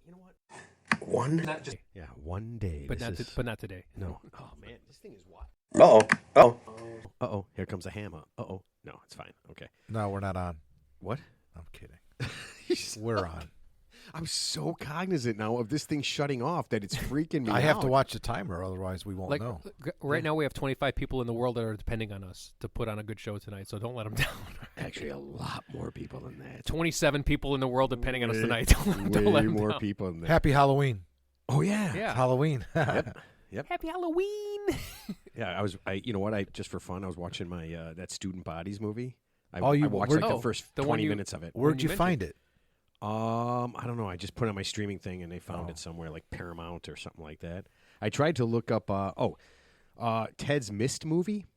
You know what? One. Not just One day. but not today. No. Oh man, this thing is what? Uh-oh. Here comes a hammer. No, it's fine. Okay. No, we're not on. What? I'm kidding. We're on. I'm so cognizant now of this thing shutting off that it's freaking me out. I have to watch the timer, otherwise we won't know. Right now we have 25 people in the world that are depending on us to put on a good show tonight, so don't let them down. Actually, a lot more people than that. 27 people in the world depending on us tonight. Don't let Way them more down. people than that. Happy Halloween. Oh, yeah. Yeah. It's Halloween. Yep. Happy Halloween. Yeah, you know what? I just for fun, I was watching my that Student Bodies movie. I Oh, you- watched where- like the oh, first the 20 one you- minutes of it. Where'd you you find it? I don't know. I just put it on my streaming thing, and they found it somewhere like Paramount or something like that. I tried to look up. Ted's Mist movie.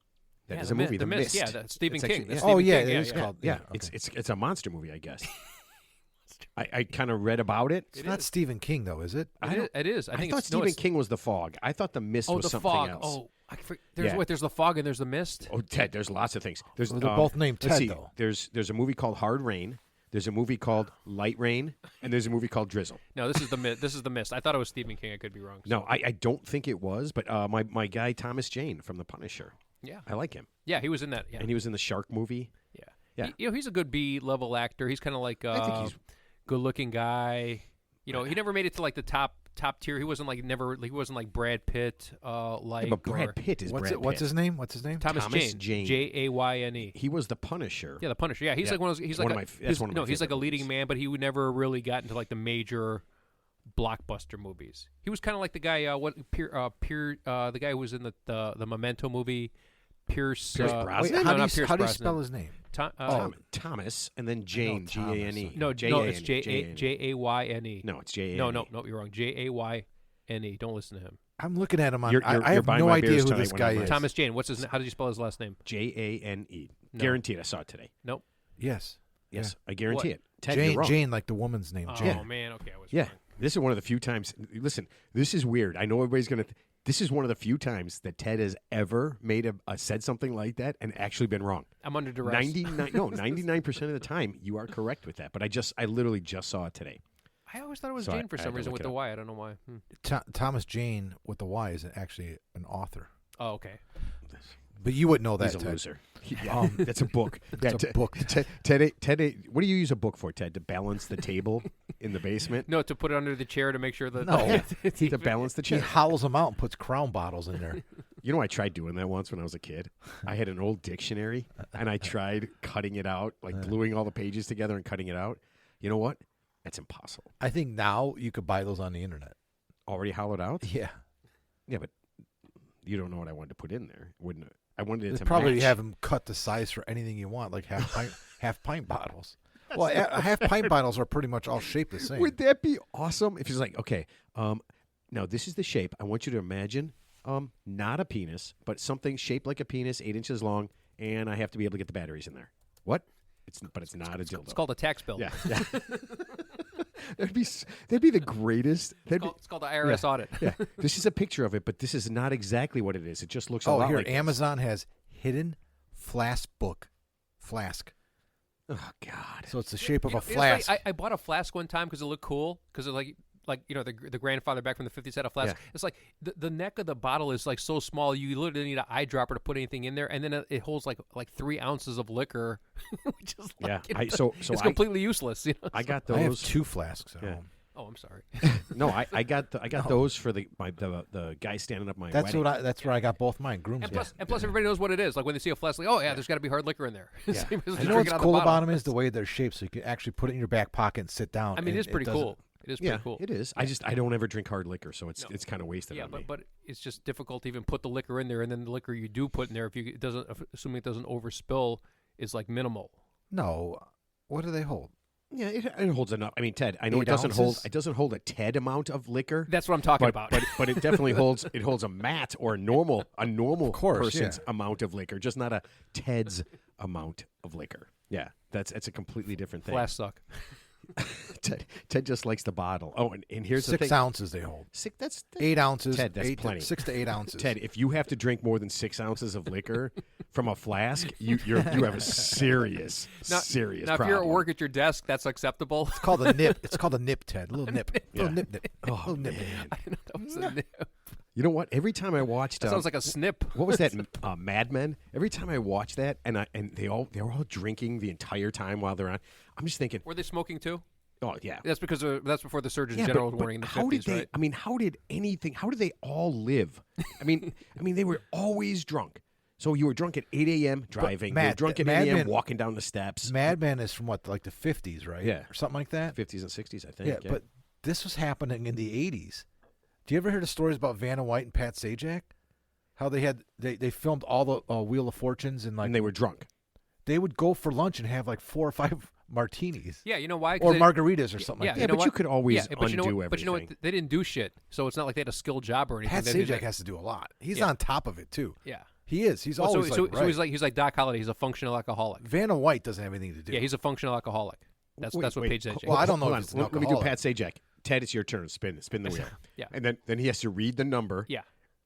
That is a movie. The Mist. Yeah, that's Stephen It's King. actually- That's yeah. Stephen King. it is yeah. called. Yeah, okay. it's a monster movie, I guess. I kind of read about it. It's not Stephen King, though, is it? It is. I think thought it's Stephen King was The Fog. I thought The Mist was the something fog. else. There's the fog and there's the mist. Oh, Ted. There's lots of things. They're both named let's Ted, see, though. There's a movie called Hard Rain. There's a movie called Light Rain, and there's a movie called Drizzle. No, this is the mist. This is the mist. I thought it was Stephen King. I could be wrong. No, I don't think it was, but my guy Thomas Jane from The Punisher. Yeah. I like him. Yeah, he was in that. Yeah. And he was in the Shark movie. Yeah. Yeah. He's a good B-level actor. He's kind of like I think he's good-looking guy. He never made it to like the top tier. He wasn't like Brad Pitt. but Brad Pitt is Brad Pitt. What's his name? Thomas Thomas Jane. Jane. Jayne. He was the Punisher. Yeah, the Punisher. Yeah, he's Yeah. like one of those. He's One like of my- that's one of my he's like a favorite leading movies. man, but he would never really got into like the major blockbuster movies. He was kind of like the guy. The guy who was in the Memento movie. Pierce Brosnan? Wait, no, how do not you Pierce spell Brosnan. his name? Thomas, and then Jane, Thomas. G-A-N-E. No, J-A-N-E, it's J-A-N-E. Jayne. No, it's J-A-N-E. No, you're wrong. Jayne. Don't listen to him. I'm looking at him on. You're I have buying no my idea beers who tonight this when guy I'm is. right. Thomas Jane. What's his? How did you spell his last name? J-A-N-E. No. Guaranteed, I saw it today. Nope. Yes. Yes, I guarantee What? it. Ted, you're wrong. Jane, like the woman's name. Oh Jane. man. Okay, I was Yeah, wrong. this is one of the few times. Listen, this is weird. I know everybody's gonna. This is one of the few times that Ted has ever made said something like that and actually been wrong. I'm under duress. 99% of the time you are correct with that. But I literally just saw it today. I always thought it was So Jane for I had some to reason look with it the up. Y. I don't know why. Thomas Jane with the Y is actually an author, Oh, okay. but you wouldn't know that. He's a Ted. loser. That's a book. It's a book. Ted, what do you use a book for, Ted? To balance the table in the basement? No, to put it under the chair to make sure that. No. To balance the He chair. howls them out and puts Crown bottles in there. You know, I tried doing that once when I was a kid. I had an old dictionary, and I tried cutting it out, like gluing all the pages together and cutting it out. You know what? That's impossible. I think now you could buy those on the internet. Already hollowed out? Yeah, Yeah, but you don't know what I wanted to put in there, wouldn't it? I wanted it they to probably match. have them cut the size for anything you want, like half pint bottles. Well, half pint bottles are pretty much all shaped the same. Would that be awesome? If he's like, okay, now this is the shape. I want you to imagine, not a penis, but something shaped like a penis, 8 inches long, and I have to be able to get the batteries in there. What? But it's not a dildo. It's called a tax bill. Yeah. That'd be the greatest. It's called the IRS audit. Yeah. This is a picture of it, but this is not exactly what it is. It just looks a lot here, like this. Amazon has hidden flask. Oh God. So it's the shape of a It's like- flask. I bought a flask one time because it looked cool. Because the grandfather back from the 50s had a flask. Yeah. It's like the neck of the bottle is like so small you literally need an eyedropper to put anything in there, and then it holds like 3 ounces of liquor, which is like, Yeah. it's completely useless. You know? I got I have those. 2 flasks at Yeah. home. Oh, I'm sorry. No, I got those for the guy standing up my wedding. That's where I got both mine. Grooms. And plus, everybody knows what it is. Like when they see a flask, like, oh yeah, there's got to be hard liquor in there. Yeah. So you just You know drink what's it out cool the about bottle. them is the way they're shaped, so you can actually put it in your back pocket and sit down. I mean, and it's pretty doesn't- cool. It is Yeah, pretty cool. it is. I don't ever drink hard liquor, so it's kind of wasted Yeah, on me. but it's just difficult to even put the liquor in there, and then the liquor you do put in there, assuming it doesn't overspill, is like minimal. No. What do they hold? Yeah, it holds enough. I mean, Ted, I know 8 it doesn't ounces? hold a Ted amount of liquor. That's what I'm talking about. But it definitely holds a Matt or a normal course, person's yeah. amount of liquor, just not a Ted's amount of liquor. Yeah, it's a completely different thing. Flasks suck. Ted just likes the bottle. Oh, and here's the 6 thing. ounces they hold. That's 8 ounces. Ted, that's plenty. 6 to 8 ounces. Ted, if you have to drink more than 6 ounces of liquor from a flask, you have a serious serious Now, problem. if you're at work at your desk, that's acceptable. It's called a nip. It's called a nip, Ted. A little nip. Yeah. Little nip. Oh, Little nip. man. I didn't know that was a nip. You know what? Every time I watched, That sounds like a snip. what was that? Mad Men. Every time I watch that, and they're all drinking the entire time while they're on. I'm just thinking, Were they smoking too? oh yeah, That's because that's before the Surgeon yeah. General But was warning in the how 50s, did they? right? I mean, how did they all live? I mean, they were always drunk. So you were drunk at 8 a.m. driving. You were Matt, drunk at Mad 8 a.m. Men- walking down the steps. Mad Men is from what, like the 50s, right? Yeah. Or something like that? 50s and 60s, I think. Yeah, but this was happening in the 80s. Do you ever hear the stories about Vanna White and Pat Sajak? How they filmed all the Wheel of Fortunes and and they were drunk. they would go for lunch and have like 4 or 5 martinis. Yeah, you know why? 'Cause Or they- margaritas or something yeah, like Yeah, that. know but you what? could always but you know undo what? But you know what? everything. They didn't do shit, so it's not like they had a skilled job or anything. Pat They did Sajak that- has to do a lot. He's Yeah. on top of it too. Yeah. He is. He's Well, always so right. he's like Doc Holliday. He's a functional alcoholic. Vanna White doesn't have anything to do. Yeah, he's a functional alcoholic. That's what Wait, Paige said. Well, I don't know Hold if on. it's an Let me do alcoholic. Pat Sajak. Ted, it's your turn. Spin the wheel. Yeah. And then he has to read the number. Yeah.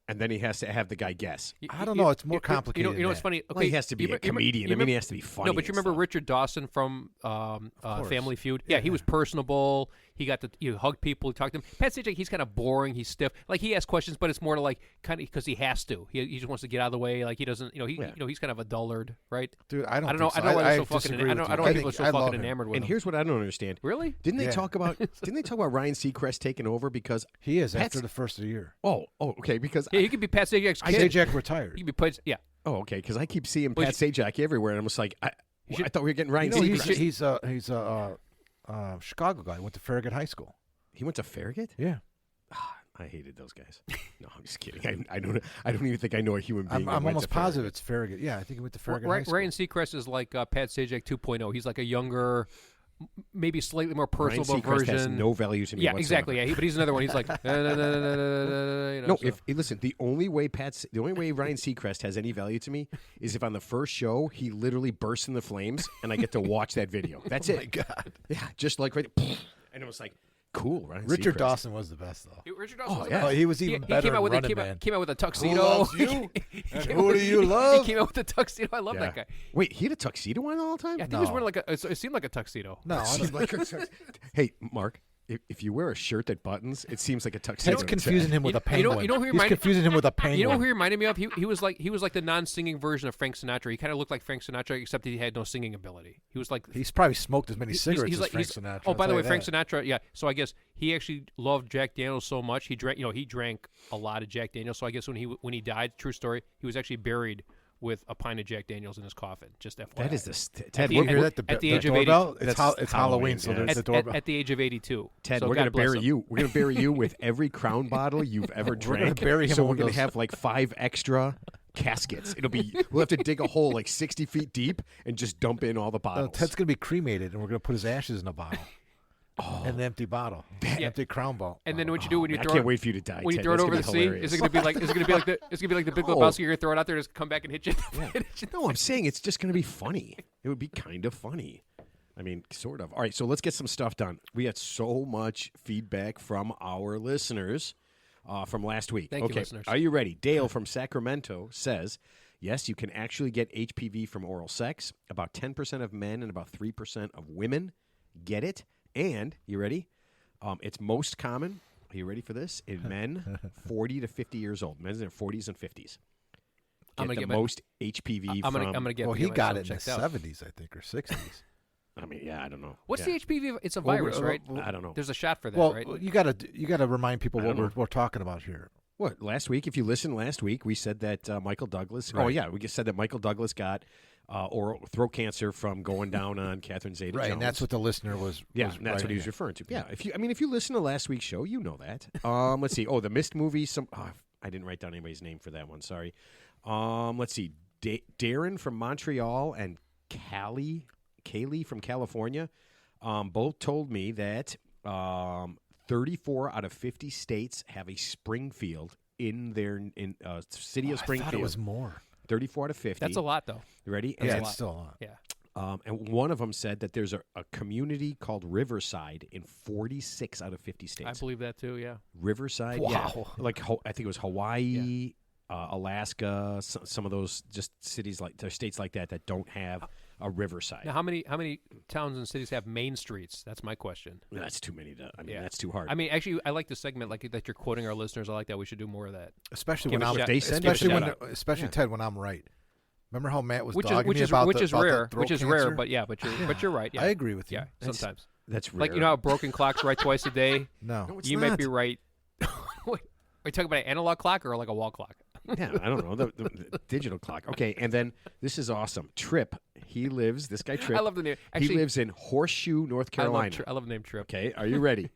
And then he has to have the guy guess. I don't know. It's more complicated You know than what's that. funny? Okay, Well, he has to be a comedian. I mean, he has to be funny. No, but you and remember stuff. Richard Dawson from course. Family Feud? Yeah, he was personable. He got to hug people. He talked to them. Pat Sajak, he's kind of boring. He's stiff. Like he asks questions, but it's more to like kind of because he has to. He just wants to get out of the way. Like he doesn't. He's kind of a dullard, right? Dude, I don't know. think so. I don't know why I they're so fucking. disagree I with don't. you. I don't I know think people are so I love fucking him. enamored with And him. here's what I don't understand. Really? Didn't they Yeah. talk about Ryan Seacrest taking over because He is Pat's- after the first of the year. okay because Yeah, he could be Pat Sajak's kid. Sajak retired. He could be played. Yeah. okay because I keep seeing Well, Pat Sajak everywhere and I'm just like I thought we were getting Ryan You know, Seacrest. he's a Chicago guy. Went to Farragut High School. He went to Farragut. Yeah. I hated those guys. No, I'm just kidding. I don't even think I know a human being. I'm that went almost to positive it's Farragut. Yeah, I think he went to Farragut High School. Ryan Seacrest is like Pat Sajak 2.0. He's like a younger, maybe slightly more Ryan personable Seacrest version. has no value to me. Yeah, whatsoever. exactly. Yeah, but he's another one. He's like, No, listen, the only way Ryan Seacrest has any value to me is if on the first show he literally bursts in the flames and I get to watch that video. That's it. Oh my God. Yeah, just like right, and it was like cool. Ryan Richard Seacrest. Dawson was the best though. Richard Dawson. Oh, was yeah. the Oh, best. he was even He better came out with than a, Running Man. came out with a tuxedo. loves you? He And came who out do with- you love? He came out with a tuxedo. I love Yeah. that guy. Wait, he had a tuxedo on all the time. Yeah, I think he was No. wearing like it seemed like a tuxedo. No, It seemed like a tux- Hey, Mark, if you wear a shirt that buttons, it seems like a tuxedo. Ted's confusing him with a You know- penguin. you know who He's reminded- confusing him with a penguin. You know who he reminded me of? He was like the non-singing version of Frank Sinatra. He kind of looked like Frank Sinatra, except he had no singing ability. He was like He's probably smoked as many he's- cigarettes he's as like- Frank he's- Sinatra. Oh, by I'll the way, tell Frank you Sinatra. Yeah. So I guess he actually loved Jack Daniels so much he drank a lot of Jack Daniels. So I guess when he died, true story, he was actually buried with a pint of Jack Daniels in his coffin. Just FYI. That is the At Ted. the- that. We're, You hear we're- that? at the The age of doorbell? 80 It's Halloween, so yeah. there's the doorbell. at the age of 82. Ted, so we're God gonna bless bury him. you. We're gonna bury you with every Crown bottle you've ever We're drank. gonna bury him so in we're one of gonna those- have like 5 extra caskets. We'll have to dig a hole like 60 feet deep and just dump in all the bottles. Ted's gonna be cremated, and we're gonna put his ashes in a bottle. Oh. An empty bottle, empty Crown bottle. And then what you do when you I throw can't it, wait for you to die. when you Ted. throw it That's over gonna the be sea, hilarious. is it gonna be like the Big No. Lebowski? You're gonna throw it out there, just come back and hit you. No, I'm saying it's just going to be funny. It would be kind of funny. I mean, sort of. All right, so let's get some stuff done. We had so much feedback from our listeners from last week. Thank you, okay, listeners. are you ready? Dale from Sacramento says, yes, you can actually get HPV from oral sex. About 10% of men and about 3% of women get it. And, you ready? It's most common, are you ready for this, in men 40 to 50 years old. Men in their 40s and 50s. I'm gonna the get my- most HPV I'm from... gonna get. Well, he get got myself it in the checked out. 70s, I think, or 60s. I mean, yeah, I don't know. What's Yeah. the HPV? It's a Well, virus, right? I don't know. There's a shot for that, Well, right? you gotta remind people I what don't we're talking about here. What, last week? If you listened last week, we said that Michael Douglas... Oh, Right. yeah, we just said that Michael Douglas got oral throat cancer from going down on Catherine Zeta-Jones. Right, and that's what the listener was. Yeah, was and that's what he writing was at. referring to. Yeah, if you listen to last week's show, you know that. Let's see. Oh, the Mist movie. I didn't write down anybody's name for that one. Sorry. Let's see. Darren from Montreal and Kaylee from California both told me that 34 out of 50 states have a Springfield in their city of I Springfield. thought it was more. 34 out of 50. That's a lot, though. You ready? Yeah, And it's still a lot. Yeah. and one of them said that there's a community called Riverside in 46 out of 50 states. I believe that too. Yeah. Riverside, Wow. yeah. Like I think it was Hawaii, Alaska, some of those just cities states like that don't have a riverside. Now, how many towns and cities have main streets? That's my question. That's too many. That's too hard. I mean, actually, I like the segment that you're quoting our listeners. I like that. We should do more of that. Especially Give when a I'm, shout- they send especially Ted, when I'm right. Remember how Matt was which dogging is me about which the, is about rare, the which is throat rare, cancer? but you're right. Yeah, I agree with you. Yeah, sometimes. That's rare. Like, you know how a broken clock's right twice a day? No. No, it's You not. might be right. Wait, are you talking about an analog clock or like a wall clock? Yeah, I don't know. The digital clock. Okay, and then this is awesome. Trip. This guy Trip. I love the name. Actually, he lives in Horseshoe, North Carolina. I love the name Trip. Okay, are you ready?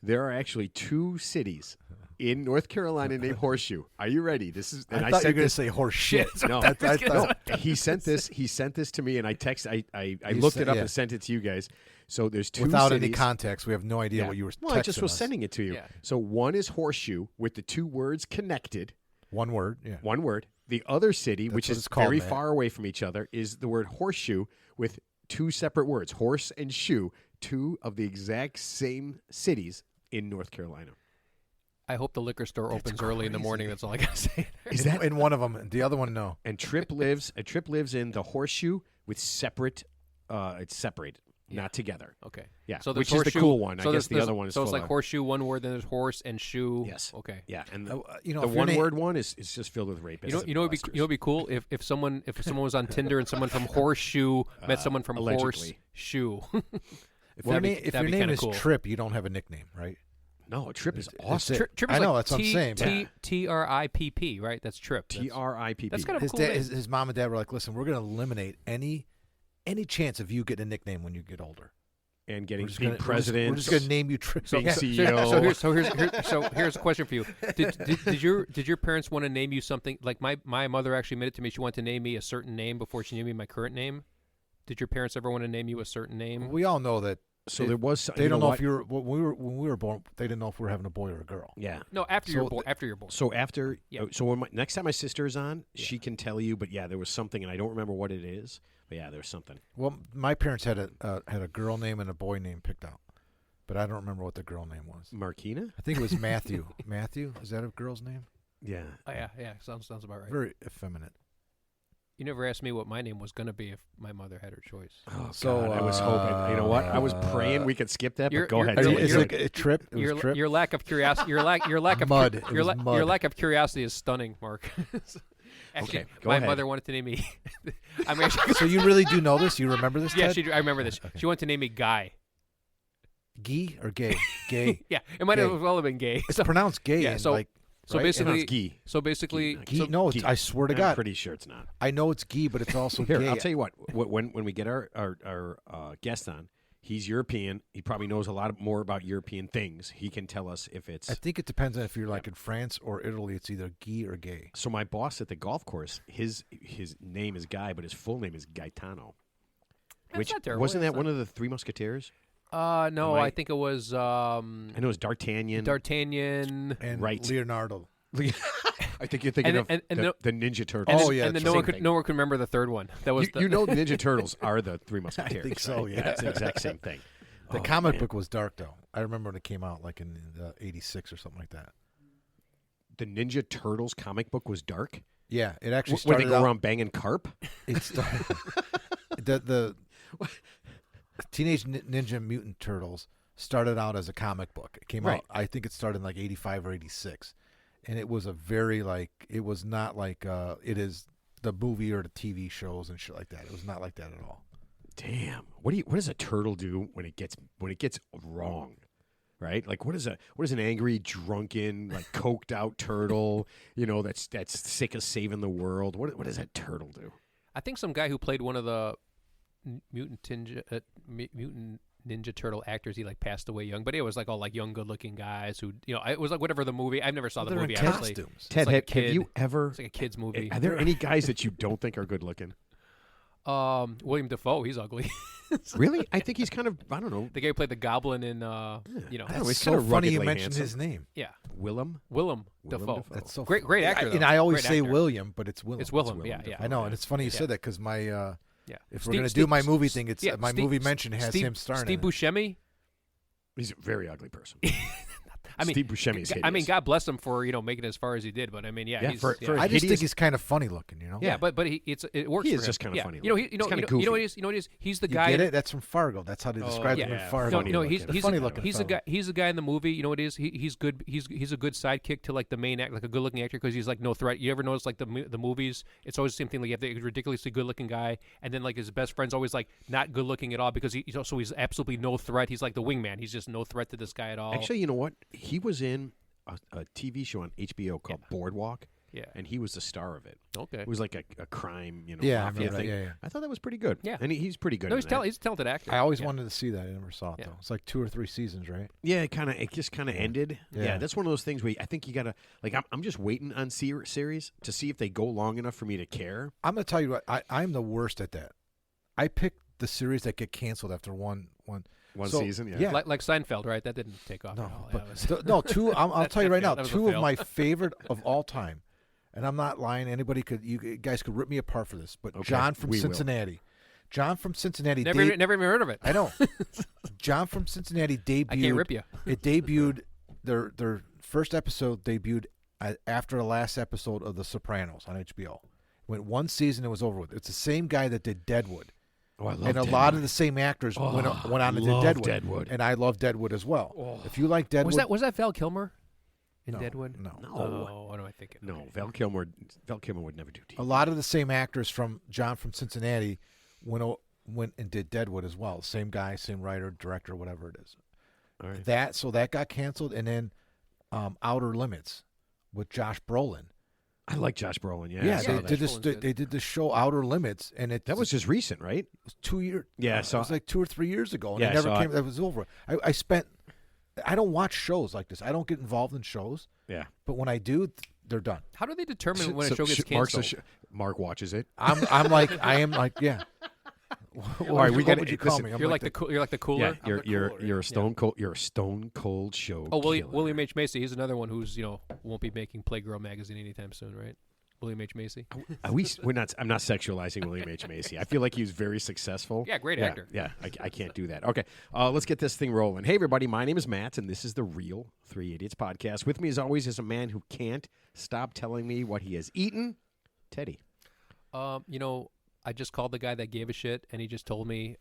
There are actually 2 cities in North Carolina named Horseshoe. Are you ready? This is. And I thought you were going to this. say horse shit. No, I thought, he sent this. He sent this to me, and I looked it up and sent it to you guys. So there's 2 without cities. any context, we have no idea what you were texting Well, I just was us. sending it to you. Yeah. So one is Horseshoe with the 2 words connected. One word. Yeah. One word. The other city, which what is it's called, very Matt. far away from each other, is the word horseshoe with 2 separate words, horse and shoe, 2 of the exact same cities in North Carolina. I hope the liquor store opens early in the morning. That's all I gotta say. Is that in one of them? The other one, no. And Trip lives in the horseshoe with separate. It's separated, not together. Okay. Yeah. So which there's is the horseshoe- cool one. so I guess there's- the other one is So it's full like of- horseshoe, one word, then there's horse and shoe. Yes. Okay. Yeah, and You know, the if your one name- word one is just filled with rapists. You know, and you know, it'd be cool if someone was on Tinder and someone from Horseshoe met someone from allegedly. Horseshoe. If That'd your, be- if that'd your be name kinda is cool. Trip, you don't have a nickname, right? No, Trip is It's awesome. it. Trip is I know, like that's what I'm saying. TRIPP, right? That's Trip. TRIPP. That's kind of a His, cool dad, name. his mom and dad were like, "Listen, we're going to eliminate any chance of you getting a nickname when you get older. And getting We're just being gonna- president. We're just going to name you Trip." being Yeah. CEO. So here's a question for you. Did your parents want to name you something? Like my mother actually admitted to me she wanted to name me a certain name before she named me my current name. Did your parents ever want to name you a certain name? We all know that. So there was. They you don't know what? if you're when we were born. They didn't know if we were having a boy or a girl. Yeah. No, after So you're born. After you're born. So after, Yeah. so when next time my sister is on, she can tell you. But yeah, there was something, and I don't remember what it is. But yeah, there was something. Well, my parents had a girl name and a boy name picked out, but I don't remember what the girl name was. Marquina? I think it was Matthew. Matthew, is that a girl's name? Yeah. Oh, yeah. Sounds about right. Very effeminate. You never asked me what my name was going to be if my mother had her choice. Oh, So, God, I was hoping. You know what? I was praying we could skip that, but go ahead. you're- do it, Is do it it. a Trip? It was Trip. Your lack of curiosity, your lack of Mud. It your, was mud. your lack of curiosity is stunning, Mark. Actually, Okay, go my ahead. mother wanted to name me. I mean, actually, So you really do know this? You remember this? yeah, Ted? I remember this. She wanted to name me Guy. Gay or gay? Gay. Yeah, it might Gay. have well have been gay. It's pronounced gay. Yeah, and so- like, so right? basically, Gee. so basically, Gee, so- no, it's, Gee. I swear to I'm God, pretty sure it's not. I know it's gay, but it's also Here, gay. I'll tell you what. When we get our guest on, he's European. He probably knows a lot more about European things. He can tell us if it's. I think it depends on if you're like in France or Italy. It's either gay or gay. So my boss at the golf course, his name is Guy, but his full name is Gaetano. That's Which not terrible. wasn't It's that one of the Three Musketeers? no, Am I- I think it was I know it was D'Artagnan. D'Artagnan. And Right. Leonardo. I think you're thinking And- of and the Ninja Turtles. And Oh, then, yeah, and then it's no the one same could no one could remember the third one. That was You know the Ninja Turtles are the Three Musketeers. think so, right? yeah. It's the exact same thing. The Oh, comic man. book was dark though. I remember when it came out, like in '86 or something like that. The Ninja Turtles comic book was dark. Yeah, it actually Where they started go out. around banging carp. It started, the Teenage Ninja Mutant Turtles started out as a comic book. It came Right. out. I think it started in like '85 or '86, and it was a very like. It was not like it is the movie or the TV shows and shit like that. It was not like that at all. Damn. What does a turtle do when it gets wrong? Right? Like what is an angry, drunken, like coked out turtle, that's sick of saving the world? What does that turtle do? I think some guy who played one of the mutant ninja turtle actors, he like passed away young, but it was like all like young, good-looking guys who, it was like whatever the movie. I never saw the They're movie. in Obviously, costumes. Ted, like a have kid. you ever? It's like a kids movie. Are there any guys that you don't think are good looking? William Dafoe, he's ugly. Really? I think he's kind of, I don't know. The guy who played the Goblin in, I don't know, That's he's so kind of funny you ruggedly mentioned handsome. his name. yeah, Willem Willem Dafoe. Dafoe. That's so Great actor, though. And I always Great say actor. William, but it's Willem. It's Willem. Willem Yeah, Dafoe. yeah. I know, and it's funny you Yeah. said that because my Yeah. if we're gonna do my movie thing, it's my Steve- movie mention has Steve, him starring. Steve in it. Buscemi. He's a very ugly person. I mean, Steve Buscemi is hideous. God bless him for making it as far as he did. But I mean, Yeah, he's, for I just think he's kind of funny looking, Yeah, but it works. He for is him. just kind of funny. You know looking. what it is. You know what it is. He's the guy. Get it? That's from Fargo. That's how they describe him in Fargo. Funny he's funny looking. He's the guy in the movie. You know what it is. He's good. He's a good sidekick to like the main act, like a good looking actor, because he's like no threat. You ever notice like the movies? It's always the same thing. Like you have the ridiculously good looking guy, and then like his best friend's always like not good looking at all because he's absolutely no threat. He's like the wingman. He's just no threat to this guy at all. Actually, you know what? He was in a TV show on HBO called Boardwalk. Yeah. And he was the star of it. Okay. It was like a crime, I mafia thing. yeah. I thought that was pretty good. Yeah. And he's pretty good. No, in that. he's a talented actor. I always wanted to see that. I never saw it Yeah. though. It's like 2 or 3 seasons, right? Yeah, it just kind of ended. Yeah. Yeah, that's one of those things where I think you gotta like. I'm just waiting on series to see if they go long enough for me to care. I'm gonna tell you what. I'm the worst at that. I pick the series that get canceled after one season. Yeah. Like Seinfeld, right? That didn't take off No, at all. but no, two. I'll tell you right now, That was a two of fail. my favorite of all time, and I'm not lying. You guys could rip me apart for this, but Okay, John from we will. Cincinnati. John from Cincinnati. never even heard of it. I know. John from Cincinnati debuted. I can't rip you. It debuted. Their first episode debuted after the last episode of The Sopranos on HBO. Went one season, it was over with. It's the same guy that did Deadwood. Oh, I love And a Deadwood. lot of the same actors went on to do love Deadwood. And I love Deadwood as well. If you like Deadwood, Was that Val Kilmer in No, Deadwood? no. Oh, what am I thinking? No, Val Kilmer would never do TV. a lot of the same actors from John from Cincinnati went and did Deadwood as well. Same guy, same writer, director, whatever it is. All right. That got canceled, and then Outer Limits with Josh Brolin. I like Josh Brolin. Yeah, I Yeah, saw they that. did this. They did the show Outer Limits, and That was just recent, right? it was 2 years. Yeah, it was like 2 or 3 years ago, and Yeah, it I never saw came. That was over. I don't watch shows like this. I don't get involved in shows, Yeah. but when I do, they're done. How do they determine when a So show gets Mark's canceled? Mark watches it. I'm like yeah. All right, we what gotta- would you call listen, me? I'm You're like the cooler. Yeah, you're cooler, a stone cold. You're a stone cold show. Oh, killer. William H. Macy. He's another one who's won't be making Playgirl magazine anytime soon, right? William H. Macy. We're not. I'm not sexualizing William H. Macy. I feel like he was very successful. Yeah, great actor. Yeah, I can't do that. Okay, let's get this thing rolling. Hey, everybody, my name is Matt, and this is the Real Three Idiots podcast. With me, as always, is a man who can't stop telling me what he has eaten, Teddy. I just called the guy that gave a shit, and he just told me,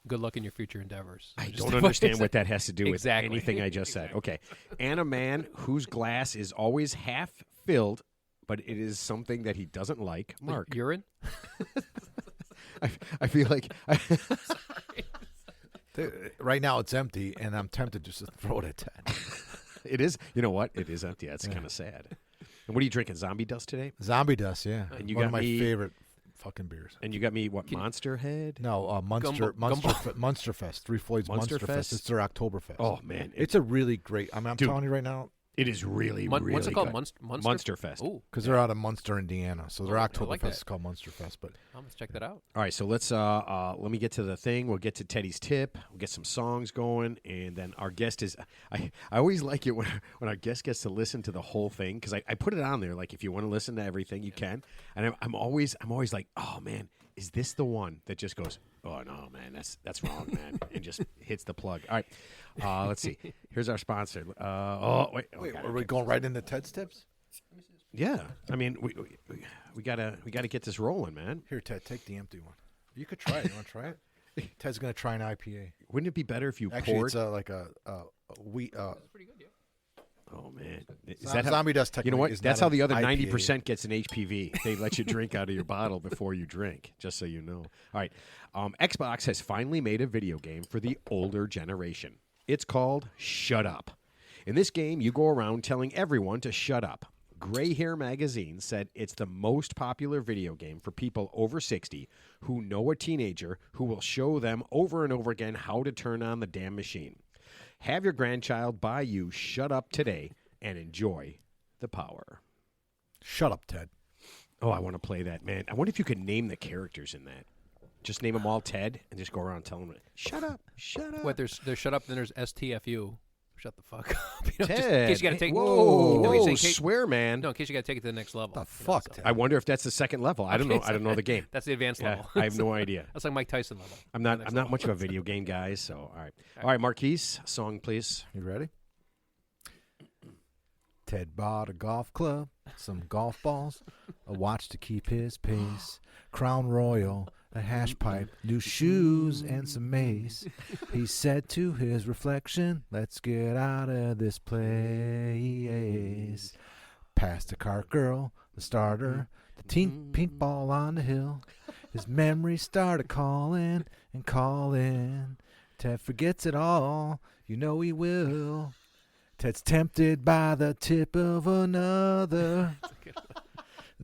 "Good luck in your future endeavors." I Just don't the way understand it's- what that has to do with Exactly. anything I just said. Okay, and a man whose glass is always half filled, but it is something that he doesn't like. Mark. Urine. I feel like Right now it's empty, and I'm tempted just to throw it at Ted. it is. You know what? It is empty. That's kind of sad. And what are you drinking? Zombie Dust today? Zombie Dust, yeah. And you one got of my me- favorite fucking beers. And you got me what? Monster Head? No, Munster Fest. Three Floyd's Munster Munster Fest. Fest? It's their Oktoberfest. Oh man, It's a really great. I'm Dude. telling you right now, it is really, really What's it called? good. Munster. Munster Fest. Ooh, because they're out of Munster, Indiana, so their I Oktoberfest like that. is called Munster Fest. But I'm gonna check that out. All right, so let's let me get to the thing. We'll get to Teddy's tip. We'll get some songs going, and then our guest is. I always like it when our guest gets to listen to the whole thing because I put it on there. Like if you want to listen to everything, you can. And I'm always like, oh man, is this the one that just goes, oh no man, that's wrong man, and just hits the plug. All right, let's see. Here's our sponsor. Wait, are we going right into Ted's tips? Yeah, I mean we gotta get this rolling, man. Here, Ted, take the empty one. You could try it. You want to try it? Ted's gonna try an IPA. Wouldn't it be better if you Actually, poured? it's like a wheat. Pretty good, yeah. Oh man, is Zo- Zombie Dust You know what? technically is That's not how the an other IPA. 90% gets an HPV. They let you drink out of your bottle before you drink, just so you know. All right, Xbox has finally made a video game for the older generation. It's called Shut Up. In this game, you go around telling everyone to shut up. Gray Hair Magazine said it's the most popular video game for people over 60 who know a teenager who will show them over and over again how to turn on the damn machine. Have your grandchild buy you Shut Up today and enjoy the power. Shut up, Ted. Oh, I want to play that, man. I wonder if you could name the characters in that. Just name them all Ted and just go around telling them, shut up, shut up. What? There's shut up. Then there's STFU. Shut the fuck up. Ted. Just in case you gotta take. Whoa, No, he's whoa, saying case- swear, man. No, in case you got to take it to the next level. The fuck, so- Ted? I wonder if that's the second level. I don't know. I don't know the game. That's the advanced Yeah, level. I have no idea. That's like Mike Tyson level. I'm not much of a video game guy, so all right. All right, Marquise, song please. You ready? Ted bought a golf club, some golf balls, a watch to keep his pace, Crown Royal, a hash pipe, new shoes, and some mace. He said to his reflection, let's get out of this place. Past the cart girl, the starter, the pink ball on the hill. His memories started calling and calling. Ted forgets it all, you know he will. Ted's tempted by the tip of another.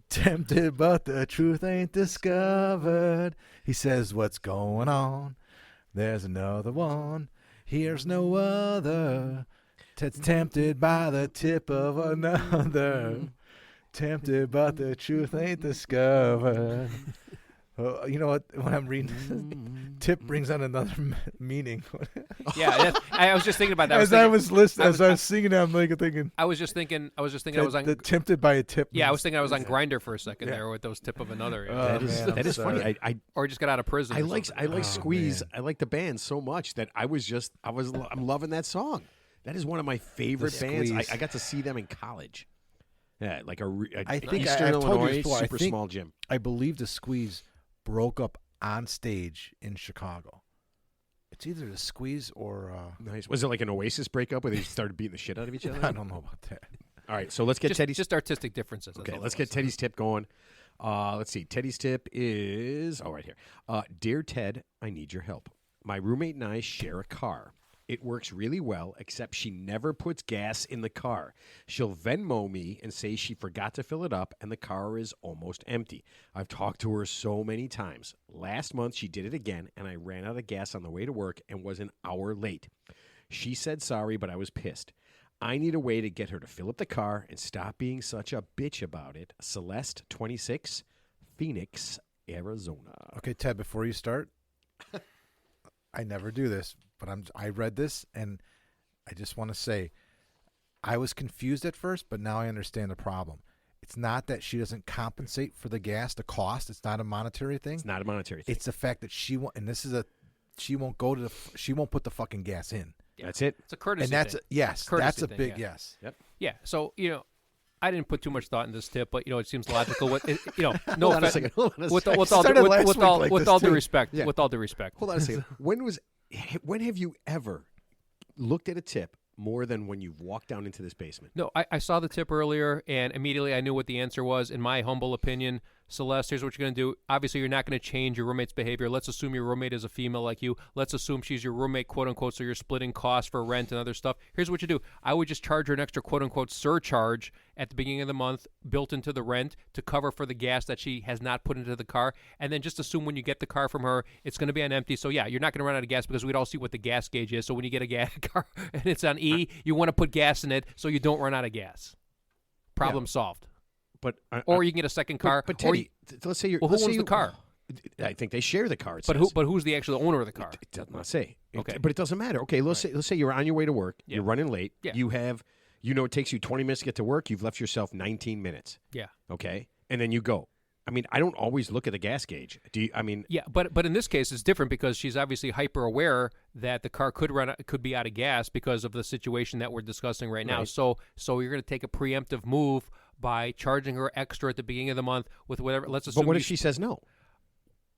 Tempted, but the truth ain't discovered. He says, what's going on? There's another one. Here's no other. Ted's tempted by the tip of another. Tempted, but the truth ain't discovered. You know what? When I'm reading this, tip brings on another meaning. Yeah, I was just thinking about that. I was listening, as I was singing, I'm like thinking. I was just thinking. I was on. Tempted by a tip. Yeah, I was thinking I was on Grindr for a second there with those tip of another. That is funny. Or just got out of prison. I like Squeeze. Man. I like the band so much that I'm loving that song. That is one of my favorite bands. I got to see them in college. Yeah, like I think Eastern I've Illinois, told you before, super small gym. I believe the Squeeze broke up on stage in Chicago. It's either the Squeeze or nice. Was it like an Oasis breakup where they started beating the shit out of each other? I don't know about that. All right, so let's get Teddy's. Just artistic differences. Okay, let's get Teddy's tip going. Let's see. Teddy's tip is right here. Dear Ted, I need your help. My roommate and I share a car. It works really well, except she never puts gas in the car. She'll Venmo me and say she forgot to fill it up, and the car is almost empty. I've talked to her so many times. Last month, she did it again, and I ran out of gas on the way to work and was an hour late. She said sorry, but I was pissed. I need a way to get her to fill up the car and stop being such a bitch about it. Celeste, 26, Phoenix, Arizona. Okay, Ted, before you start, I never do this. But I read this, and I just want to say I was confused at first, but now I understand the problem. It's not that she doesn't compensate for the gas, the cost. It's not a monetary thing. It's not a monetary thing. It's the fact that she won't, and this is she won't put the fucking gas in. Yeah. That's it. It's a courtesy and that's thing. Yes, courtesy that's a thing, big yeah. yes. Yep. Yeah. So I didn't put too much thought in this tip, but it seems logical. With no Hold on a second. With all due respect. Yeah. With all due respect. Hold on a second. When have you ever looked at a tip more than when you've walked down into this basement? No, I saw the tip earlier, and immediately I knew what the answer was. In my humble opinion, Celeste, here's what you're going to do. Obviously, you're not going to change your roommate's behavior. Let's assume your roommate is a female like you. Let's assume she's your roommate, quote-unquote, so you're splitting costs for rent and other stuff. Here's what you do. I would just charge her an extra, quote-unquote, surcharge at the beginning of the month built into the rent to cover for the gas that she has not put into the car. And then just assume when you get the car from her, it's going to be on empty. So, yeah, you're not going to run out of gas because we'd all see what the gas gauge is. So when you get a car and it's on E, you want to put gas in it so you don't run out of gas. Problem solved. But or you can get a second car. But Teddy, let's say you're. Well, who owns the car? I think they share the car. But who's the actual owner of the car? It does not say. Okay, but it doesn't matter. Okay, let's say you're on your way to work. Yeah. You're running late. Yeah. You have, it takes you 20 minutes to get to work. You've left yourself 19 minutes. Yeah. Okay, and then you go. I mean, I don't always look at the gas gauge. Do you? I mean, yeah, but in this case, it's different because she's obviously hyper aware that the car could be out of gas because of the situation that we're discussing right now. Right. So you're going to take a preemptive move by charging her extra at the beginning of the month with whatever. Let's assume. But what if she says no?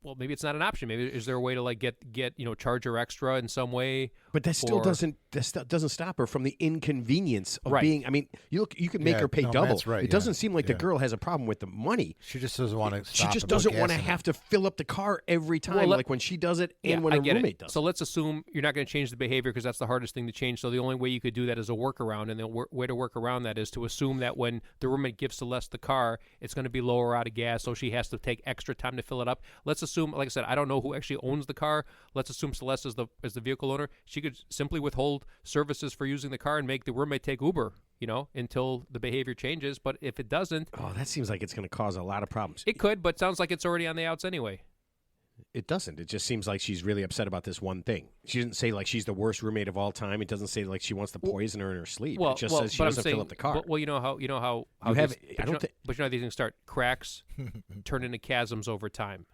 Well, maybe it's not an option. Maybe is there a way to get charge her extra in some way? But that still doesn't stop her from the inconvenience of being. I mean, you can make her pay double. That's right, it doesn't seem like the girl has a problem with the money. She just doesn't want to. She just doesn't want to have to fill up the car every time, like when she does it and when her roommate does. So let's assume you're not going to change the behavior because that's the hardest thing to change. So the only way you could do that is a workaround, and the way to work around that is to assume that when the roommate gives Celeste the car, it's going to be lower out of gas, so she has to take extra time to fill it up. Let's assume, like I said, I don't know who actually owns the car. Let's assume Celeste is the vehicle owner. She could simply withhold services for using the car and make the roommate take Uber, until the behavior changes. But if it doesn't... Oh, that seems like it's going to cause a lot of problems. It could, but sounds like it's already on the outs anyway. It doesn't. It just seems like she's really upset about this one thing. She didn't say like she's the worst roommate of all time. It doesn't say like she wants to poison her in her sleep. It just says she doesn't fill up the car. Well, you know how you have. But these things start. Cracks turn into chasms over time.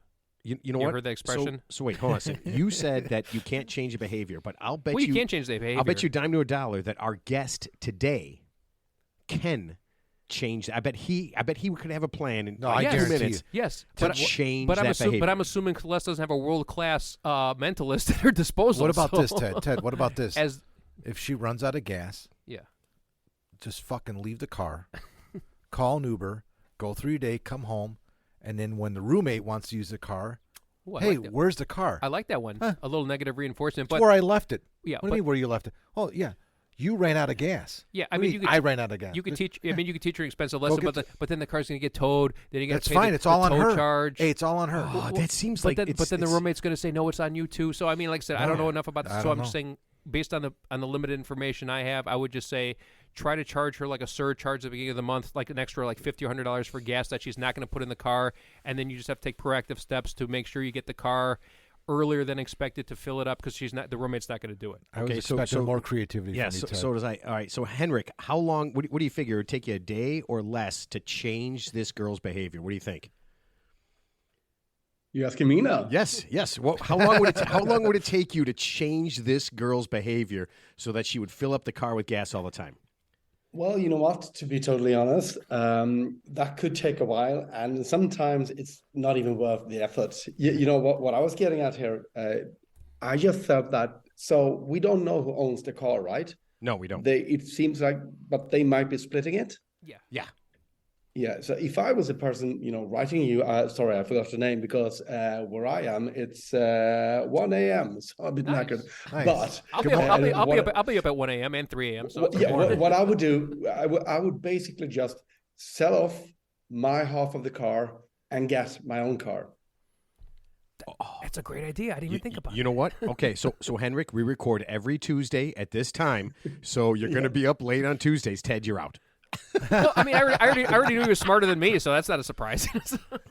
You know what? You heard that expression? So wait, hold on a second. You said that you can't change the behavior, but I'll bet you can't change the behavior. I'll bet you dime to a dollar that our guest today Ken change that. I bet he could have a plan in I 2 guarantee minutes you. Yes, to change but that behavior. But I'm assuming Celeste doesn't have a world-class mentalist at her disposal. What about so- this, Ted? Ted, what about this? As If she runs out of gas, yeah, just fucking leave the car, call an Uber, go through your day, come home, and then when the roommate wants to use the car, Ooh, I hey, like that. where's the car? I like that one. Huh. A little negative reinforcement, It's but where I left it. Yeah, What do but- you mean where you left it? Oh, yeah. You ran out of gas. Yeah, I What do mean, you you could- I ran out of gas. you could teach. I mean, you could teach her an expensive lesson, get but then the car's going to get towed. Then you got That's to pay fine. the, it's all the on tow her. charge. Hey, it's all on her. Oh, that seems But like then, it's, the it's- roommate's going to say, "No, it's on you too." So I mean, like I said, I don't know enough about this. I So don't I'm know. just saying, based on the limited information I have, I would just say try to charge her like a surcharge at the beginning of the month, like an extra like $50 or $100 for gas that she's not going to put in the car, and then you just have to take proactive steps to make sure you get the car earlier than expected to fill it up because the roommate's not going to do it. I was Okay, expecting more creativity Yeah, from you, so, Ted. so does I. All right, so Henrik, how long? What do you figure? It would take you a day or less to change this girl's behavior? What do you think? You asking me now? Yes, yes. Well, how long would how long would it take you to change this girl's behavior so that she would fill up the car with gas all the time? Well, you know what? To be totally honest, that could take a while, and sometimes it's not even worth the effort. You know what I was getting at here? I just felt that. So we don't know who owns the car, right? No, we don't. It seems like, but they might be splitting it. Yeah. Yeah. So if I was a person, writing you, sorry, I forgot the name because where I am, it's 1 a.m. So I'm a bit knackered. Nice. But I'll be up at 1 a.m. and 3 a.m. So it's yeah, morning. what I would do, I would basically just sell off my half of the car and get my own car. That's a great idea. I didn't even think about You know what? Okay, so Henrik, we record every Tuesday at this time, so you're going to be up late on Tuesdays. Ted, you're out. No, I mean, I already knew you were smarter than me, so that's not a surprise.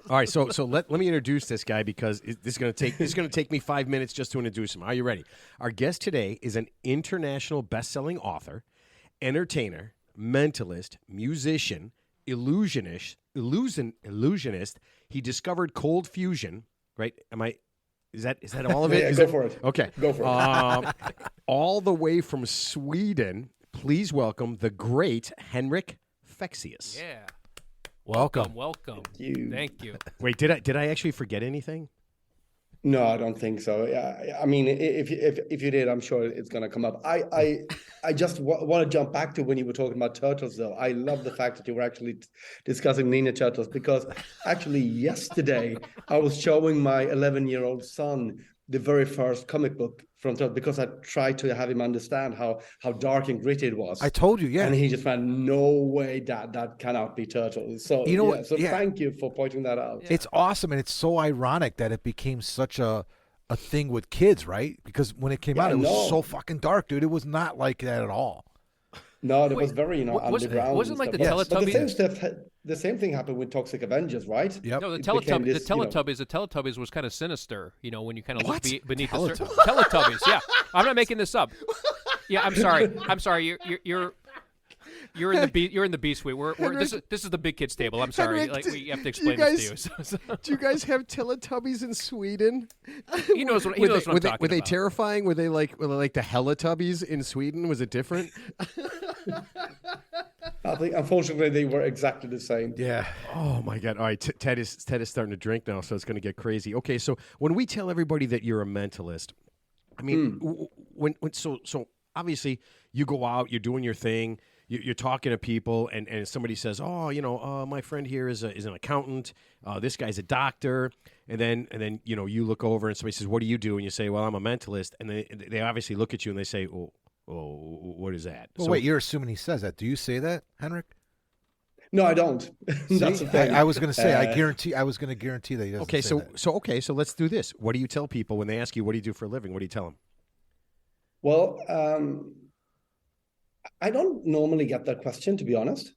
All right, so let me introduce this guy because this is going to take me 5 minutes just to introduce him. Are you ready? Our guest today is an international best-selling author, entertainer, mentalist, musician, illusionist. He discovered cold fusion. Right? Is that all of it? Yeah, Is go it? for it. Okay. Go for it. All the way from Sweden, please welcome the great Henrik Fexeus. Yeah. Welcome. Welcome. Thank you. Wait, did I actually forget anything? No, I don't think so. Yeah, I mean, if you did, I'm sure it's going to come up. I just want to jump back to when you were talking about turtles, though. I love the fact that you were actually discussing Ninja Turtles because actually yesterday I was showing my 11-year-old son the very first comic book from Turtles because I tried to have him understand how dark and gritty it was. I told you, yeah. And he just went, no way, that cannot be Turtles. So, You know what? So Yeah. thank you for pointing that out. Yeah. It's awesome, and it's so ironic that it became such a thing with kids, right? Because when it came Yeah, out, it was no. so fucking dark, dude. It was not like that at all. No, it Wait, was very, underground. wasn't and like stuff. the But Teletubbies- the same thing happened with Toxic Avengers, right? Yep. No, the It became Teletubbies. this, The Teletubbies was kind of sinister. When you kind of look What? beneath the surface. Teletubbies. Yeah, I'm not making this up. Yeah, I'm sorry. You're in the B suite. This is the big kids table. I'm sorry. Henrik, Like we have to explain guys- this to you. So- Do you guys have Teletubbies in Sweden? he knows what I'm talking were they about. terrifying? Were they like the Helletubbies in Sweden? Was it different? I think, unfortunately, they were exactly the same. Yeah. Oh my God! All right, Ted is starting to drink now, so it's going to get crazy. Okay, so when we tell everybody that you're a mentalist, I mean, when so obviously you go out, you're doing your thing, you're talking to people, and somebody says, oh, my friend here is an accountant. This guy's a doctor, and then you look over and somebody says, what do you do? And you say, well, I'm a mentalist, and they obviously look at you and they say, oh, what is that? Well, So- wait, you're assuming he says that. Do you say that, Henrik? No, I don't. That's See? the thing. I was going to say, I was going to guarantee that he doesn't Okay, say that. so let's do this. What do you tell people when they ask you, what do you do for a living? What do you tell them? Well, I don't normally get that question, to be honest,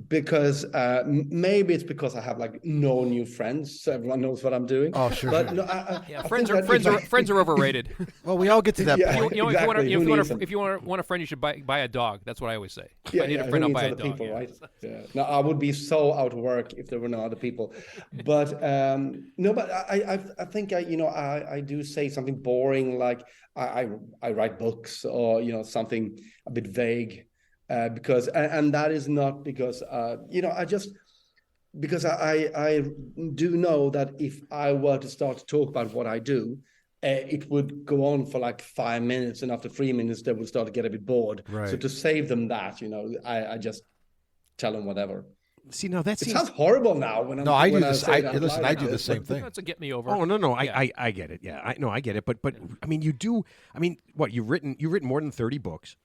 because maybe it's because I have like no new friends, so everyone knows what I'm doing. Oh, sure. But sure. no, Yeah, I friends think are that if I- friends are overrated. Well, we all get to that Yeah. point. Exactly. Who needs them? If you want a friend, you should buy a dog. That's what I always say. If Yeah, I need a who friend, I'll needs buy a other dog. people, yeah. right? Yeah. No, I would be so out of work if there were no other people. But no, but I think I do say something boring like I write books or something a bit vague. because and that is not because because I do know that if I were to start to talk about what I do, it would go on for like 5 minutes, and after 3 minutes they would start to get a bit bored. Right. So to save them that, I just tell them whatever. See, now that It sounds horrible now when I'm. No, I do when this. say it out Listen, loud I do like the this, same but- thing. That's a get me over. Oh no, Yeah. I get it. Yeah, I get it. But I mean, you do. I mean, what you've written more than 30 books.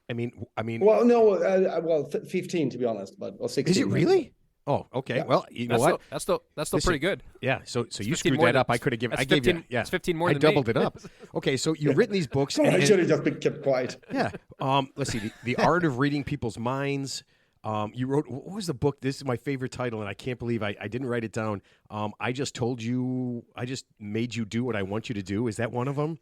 I mean. Well, no, 15 to be honest, but or 16. Is it really? Oh, okay. Yeah. Well, you know what? That's still pretty good. Yeah. So you 15 screwed more that than- up. I could have given. that's I gave 15 you. Yeah. that's 15 more I than me. doubled it up. Okay. So you've written these books. I should have just been kept quiet. Yeah. Let's see. The Art of Reading People's Minds. You wrote. What was the book? This is my favorite title, and I can't believe I didn't write it down. I just told you. I just made you do what I want you to do. Is that one of them?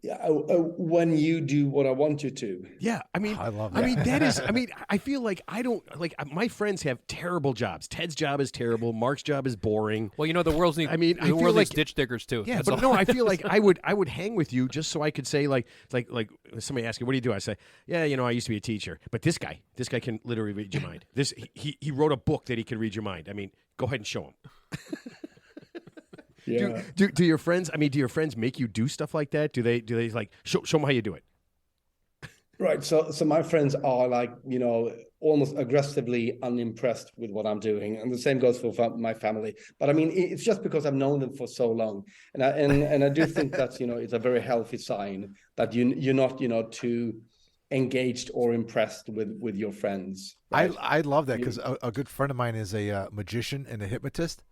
Yeah, when you do what I want you to. Yeah, I mean, I love I that. mean, that is. I mean, I feel like I don't like my friends have terrible jobs. Ted's job is terrible. Mark's job is boring. Well, the world's need. I mean, I the feel world needs like- ditch diggers too. Yeah, That's but all. no, I feel like I would hang with you just so I could say like somebody asks you, what do you do? I say, yeah, I used to be a teacher, but this guy can literally read your mind. This he wrote a book that he can read your mind. I mean, go ahead and show him. Yeah. Do your friends? I mean, do your friends make you do stuff like that? Do they like show them how you do it? Right. So my friends are like, almost aggressively unimpressed with what I'm doing. And the same goes for my family. But I mean, it's just because I've known them for so long. And I do think that's, it's a very healthy sign that you're not, too engaged or impressed with your friends. Right? I love that because a good friend of mine is a magician and a hypnotist,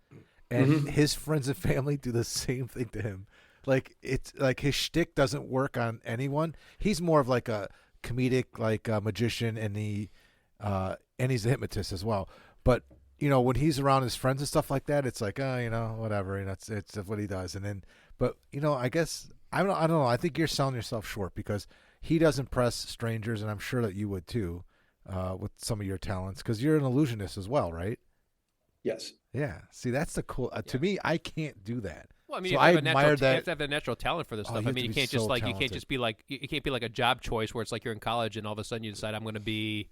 and his friends and family do the same thing to him. Like it's like his shtick doesn't work on anyone. He's more of like a comedic, like a magician, and he's a hypnotist as well. But when he's around his friends and stuff like that, it's like whatever. It's what he does. And then, but I guess I don't know. I think you're selling yourself short because he does impress strangers, and I'm sure that you would too, with some of your talents because you're an illusionist as well, right? Yes. Yeah. See, that's the cool. To me, I can't do that. Well, I mean, So you I have to admire have that. You have to have the natural talent for this stuff. you I have mean, to you be can't just so like you can't talented. just be like it can't be like a job choice where it's like you're in college and all of a sudden you decide I'm going to be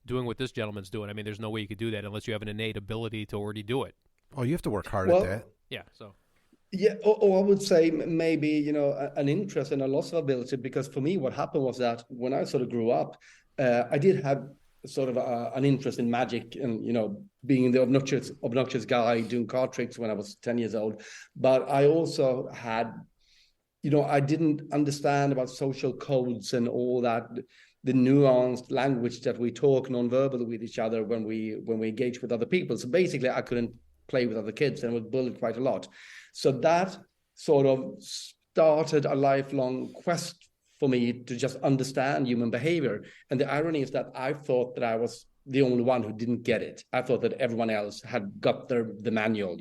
doing what this gentleman's doing. I mean, there's no way you could do that unless you have an innate ability to already do it. Oh, you have to work hard Well, at that. Yeah. So. Yeah, or I would say maybe, an interest and a loss of ability, because for me, what happened was that when I sort of grew up, I did have sort of an interest in magic and, being the obnoxious guy doing card tricks when I was 10 years old. But I also had, I didn't understand about social codes and all that, the nuanced language that we talk non-verbally with each other when we engage with other people. So basically, I couldn't play with other kids and was bullied quite a lot. So that sort of started a lifelong quest for me to just understand human behavior. And the irony is that I thought that I was the only one who didn't get it. I thought that everyone else had got the manual,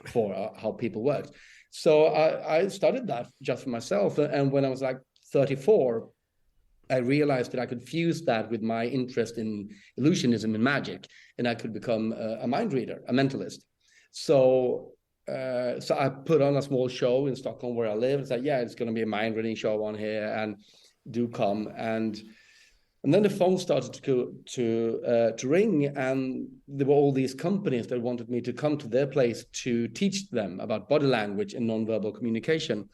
for how people worked. So I studied that just for myself. And when I was like 34, I realized that I could fuse that with my interest in illusionism and magic, and I could become a mind reader, a mentalist. So I put on a small show in Stockholm where I live. It's like, yeah, it's going to be a mind reading show on here, and do come. And then the phone started to ring, and there were all these companies that wanted me to come to their place to teach them about body language and nonverbal communication.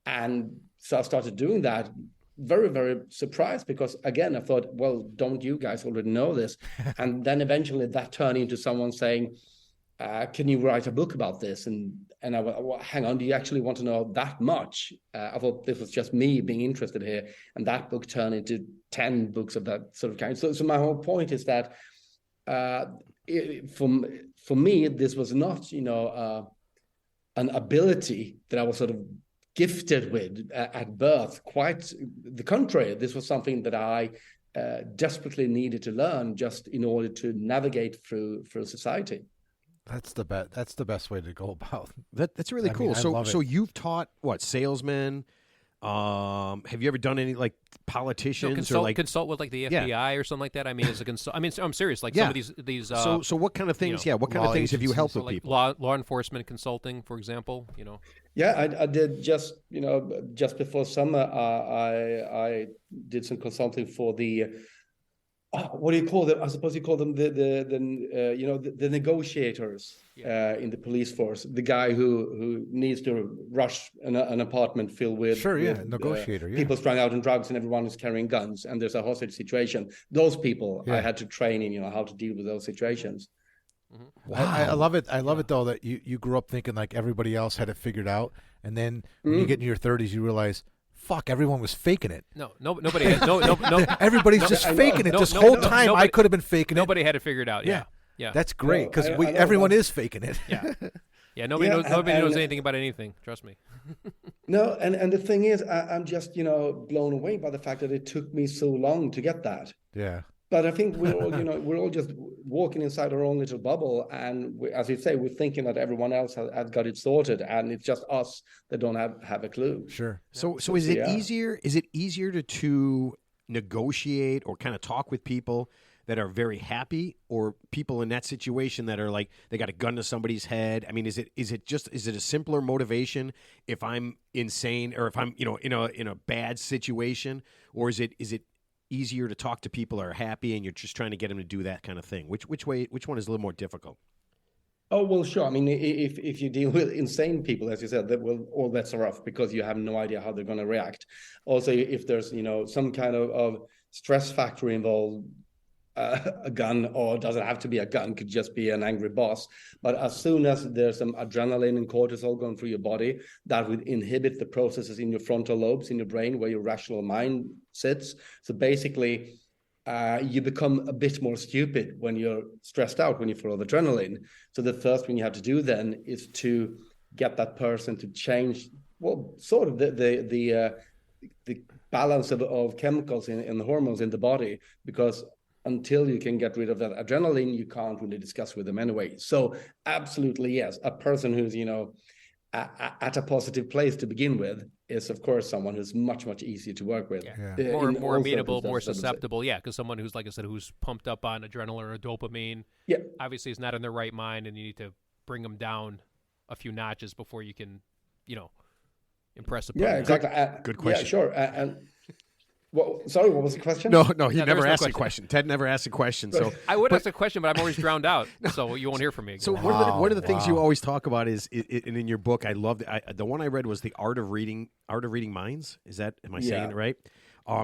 And so I started doing that. Very, very surprised because, again, I thought, well, don't you guys already know this? And then eventually that turned into someone saying, can you write a book about this? And I went, well, hang on, do you actually want to know that much? I thought this was just me being interested here. And that book turned into 10 books of that sort of kind. So my whole point is that for me, this was not, an ability that I was sort of gifted with at birth. Quite the contrary. This was something that I desperately needed to learn just in order to navigate through society. That's the best. That's the best way to go about. That's really cool. I love So it. you've taught what, salesmen? Have you ever done any like politicians or like consult with like the FBI or something like that? I mean, as a consult. I mean, I'm serious. Like some of these. So what kind of things? What kind of law things have you helped so with like people? law enforcement consulting, for example. Yeah, I did just before summer. I did some consulting for the what do you call them? I suppose you call them the negotiators in the police force. The guy who needs to rush an apartment filled with negotiator, people strung out on drugs and everyone is carrying guns and there's a hostage situation. Those people I had to train in how to deal with those situations. Wow. I love it. I love it though that you grew up thinking like everybody else had it figured out, and then when you get in your 30s, you realize, fuck, everyone was faking it. Nobody had, no, everybody's just faking it. This whole time, I could have been faking it. Nobody had it figured out. Yeah. That's great because everyone is faking it. Yeah. Nobody knows anything about anything. Trust me. No, and the thing is, I'm just blown away by the fact that it took me so long to get that. Yeah. But I think we're all, we're all just walking inside our own little bubble, and as you say, we're thinking that everyone else has got it sorted, and it's just us that don't have a clue. Sure. So is it easier? Is it easier to negotiate or kind of talk with people that are very happy, or people in that situation that are like they got a gun to somebody's head? I mean, is it a simpler motivation if I'm insane or if I'm in a bad situation, or is it easier to talk to people who are happy and you're just trying to get them to do that kind of thing? Which one is a little more difficult? Oh, well, sure. I mean, if you deal with insane people, as you said, all bets are off because you have no idea how they're going to react. Also, if there's some kind of stress factor involved, a gun, or doesn't have to be a gun, could just be an angry boss. But as soon as there's some adrenaline and cortisol going through your body, that would inhibit the processes in your frontal lobes in your brain where your rational mind sits. So basically, you become a bit more stupid when you're stressed out, when you full of adrenaline. So the first thing you have to do then is to get that person to change, well, sort of the balance of chemicals in the hormones in the body, because until you can get rid of that adrenaline, you can't really discuss with them anyway. So absolutely, yes. A person who's, at a positive place to begin with is, of course, someone who's much, much easier to work with. Yeah. More amenable, more susceptible. Yeah, because someone who's, like I said, who's pumped up on adrenaline or dopamine, obviously is not in their right mind, and you need to bring them down a few notches before you can, impress upon them. Yeah, exactly. Good question. Yeah, sure. And well, sorry, what was the question? No, he never asked a question. Ted never asked a question. So I would ask a question, but I'm always drowned out, so you won't hear from me again. So one of the things you always talk about is, and in your book, I loved the one I read was the art of reading minds. Am I saying it right?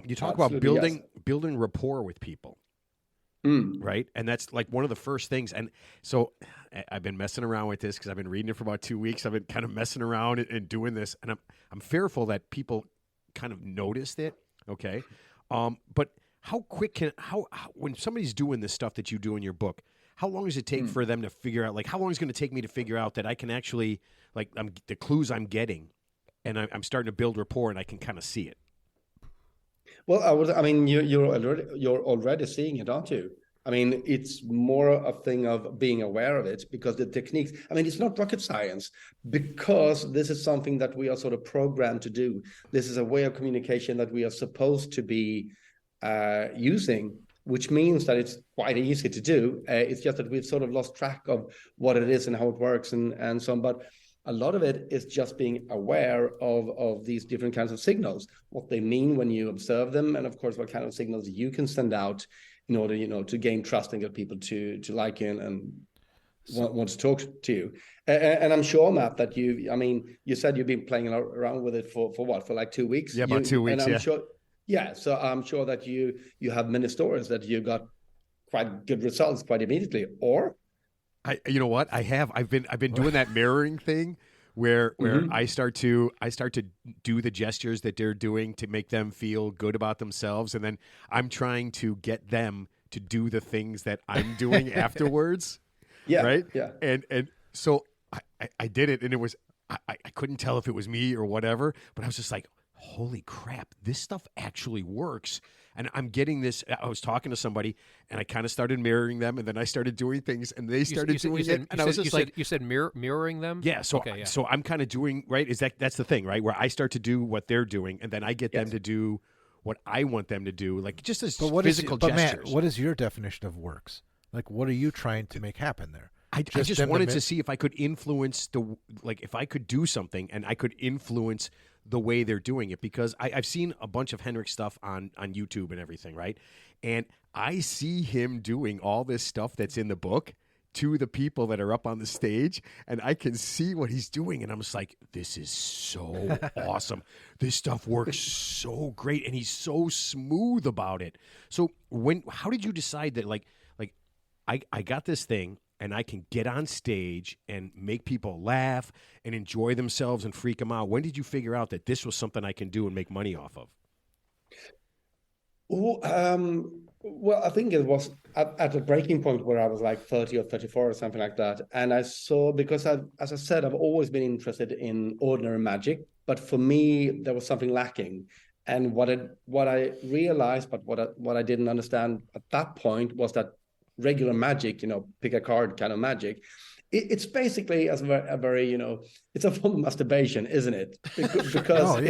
You talk about building rapport with people, right? And that's like one of the first things. And so I've been messing around with this because I've been reading it for about 2 weeks. I've been kind of messing around and doing this, and I'm fearful that people kind of noticed it. Okay. But how quick when somebody's doing this stuff that you do in your book, how long does it take for them to figure out, like, how long is it going to take me to figure out that I can actually, like, the clues I'm getting and I'm starting to build rapport and I can kind of see it? Well, you're already seeing it, aren't you? I mean, it's more a thing of being aware of it, because the techniques, it's not rocket science, because this is something that we are sort of programmed to do. This is a way of communication that we are supposed to be using, which means that it's quite easy to do. It's just that we've sort of lost track of what it is and how it works and so on. But a lot of it is just being aware of these different kinds of signals, what they mean when you observe them, and of course, what kind of signals you can send out in order, to gain trust and get people to like you and want to talk to you. And I'm sure, Matt, that you said you've been playing around with it for what, for like 2 weeks? Yeah, about 2 weeks. And I'm sure, so I'm sure that you have many stories that you got quite good results quite immediately. Or, you know what, I've been doing that mirroring thing where I start to do the gestures that they're doing to make them feel good about themselves, and then I'm trying to get them to do the things that I'm doing afterwards. Yeah. Right. Yeah. And so I did it, and it was I couldn't tell if it was me or whatever, but I was just like, holy crap, this stuff actually works. And I'm getting this. I was talking to somebody, and I kind of started mirroring them, and then I started doing things, and they started doing it. And I was just like, you said mirroring them? Yeah. So, so I'm kind of doing, right? That's the thing, right? Where I start to do what they're doing, and then I get them to do what I want them to do, like just as physical gestures. Matt, what is your definition of works? Like, what are you trying to make happen there? I just wanted to see if I could influence if I could do something and I could influence the way they're doing it, because I've seen a bunch of Henrik stuff on YouTube and everything, right? And I see him doing all this stuff that's in the book to the people that are up on the stage, and I can see what he's doing, and I'm just like, this is so awesome. This stuff works so great, and he's so smooth about it. So how did you decide that, like I got this thing, and I can get on stage and make people laugh and enjoy themselves and freak them out? When did you figure out that this was something I can do and make money off of? Well, I think it was at a breaking point where I was like 30 or 34 or something like that. And I saw, because as I said, I've always been interested in ordinary magic, but for me, there was something lacking. And what I realized, but what I didn't understand at that point was that regular magic, pick a card kind of magic, it's basically as a very, it's a form of masturbation, isn't it? Because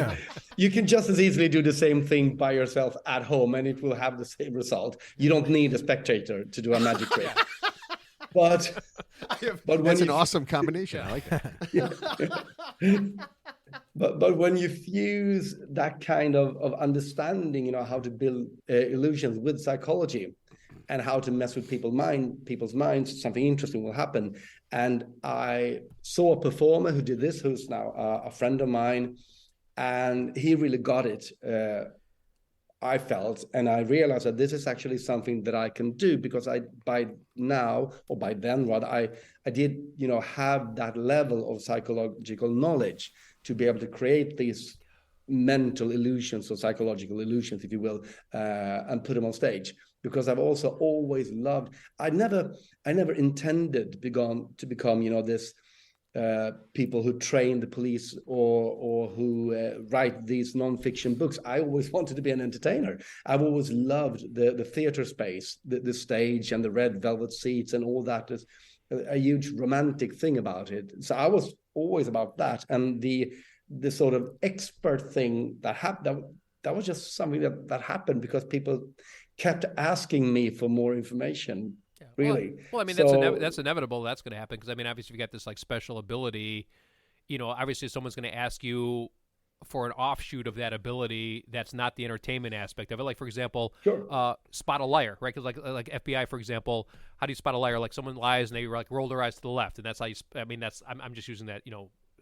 you can just as easily do the same thing by yourself at home and it will have the same result. You don't need a spectator to do a magic trick. But that's an awesome combination. I like that. But when you fuse that kind of understanding, how to build illusions with psychology, and how to mess with people's minds, something interesting will happen. And I saw a performer who did this, who's now a friend of mine, and he really got it, I felt. And I realized that this is actually something that I can do, because by then, I did, have that level of psychological knowledge to be able to create these mental illusions or psychological illusions, if you will, and put them on stage. Because I've also always loved, I never intended to become, this people who train the police or who write these non-fiction books. I always wanted to be an entertainer. I've always loved the theater space, the stage and the red velvet seats and all that. Is a huge romantic thing about it. So I was always about that. And the sort of expert thing that happened, that was just something that happened because people kept asking me for more information. Yeah. Really. Well, I mean, that's inevitable. That's going to happen because, I mean, obviously, if you got this like special ability, obviously someone's going to ask you for an offshoot of that ability. That's not the entertainment aspect of it. Like, for example, spot a liar, right? Because like FBI, for example, how do you spot a liar? Like someone lies and they like roll their eyes to the left, and that's how you. I'm just using that,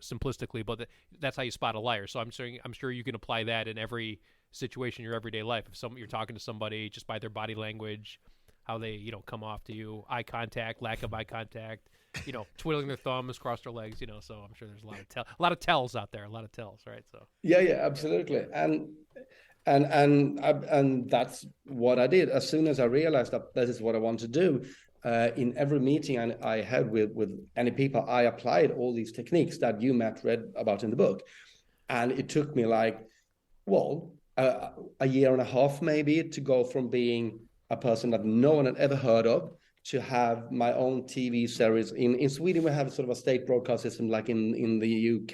simplistically, but that's how you spot a liar. So I'm sure you can apply that in every situation in your everyday life. If you're talking to somebody just by their body language, how they come off to you, eye contact, lack of eye contact, twiddling their thumbs, cross their legs, so I'm sure there's a lot of tells out there, right? So yeah, absolutely. And that's what I did. As soon as I realized that this is what I want to do, in every meeting I had with any people, I applied all these techniques that you, Matt, read about in the book. And it took me a year and a half maybe to go from being a person that no one had ever heard of to have my own TV series. In Sweden, we have sort of a state broadcast system like in the UK,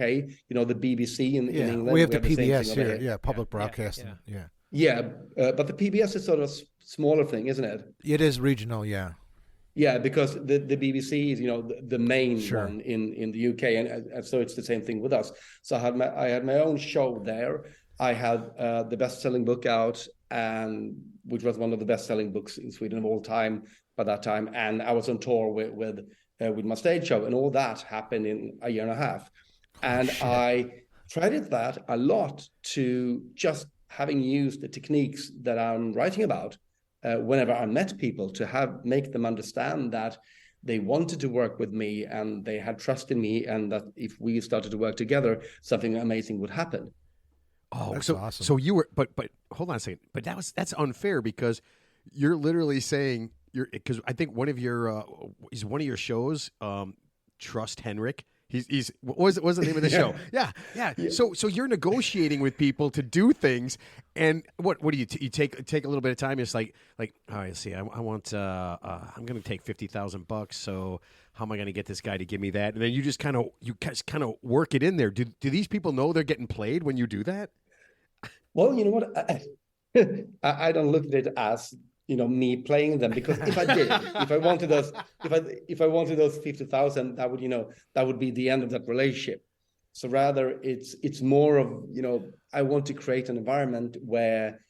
the BBC in England. We have the PBS here. Yeah, public broadcasting. But the PBS is sort of a smaller thing, isn't it? It is regional, yeah. Yeah, because the BBC is, the main one in the UK, and so it's the same thing with us. So I had my own show there. I had the best-selling book out, and which was one of the best-selling books in Sweden of all time by that time. And I was on tour with my stage show, and all that happened in a year and a half. And I credited that a lot to just having used the techniques that I'm writing about whenever I met people, to make them understand that they wanted to work with me and they had trust in me, and that if we started to work together, something amazing would happen. Oh, that's awesome. So you were, but hold on a second. But that's unfair, because you're literally saying because I think one of your shows, Trust Henrik. He's what was the name of the show? Yeah. So you're negotiating with people to do things, and what do you take a little bit of time? It's like all right, see, I want I'm going to take $50,000. So how am I going to get this guy to give me that? And then you just kind of work it in there. Do these people know they're getting played when you do that? Well, you know what, I don't look at it as me playing them, because if I did, if I wanted those 50,000, that would be the end of that relationship. So rather, it's more of I want to create an environment where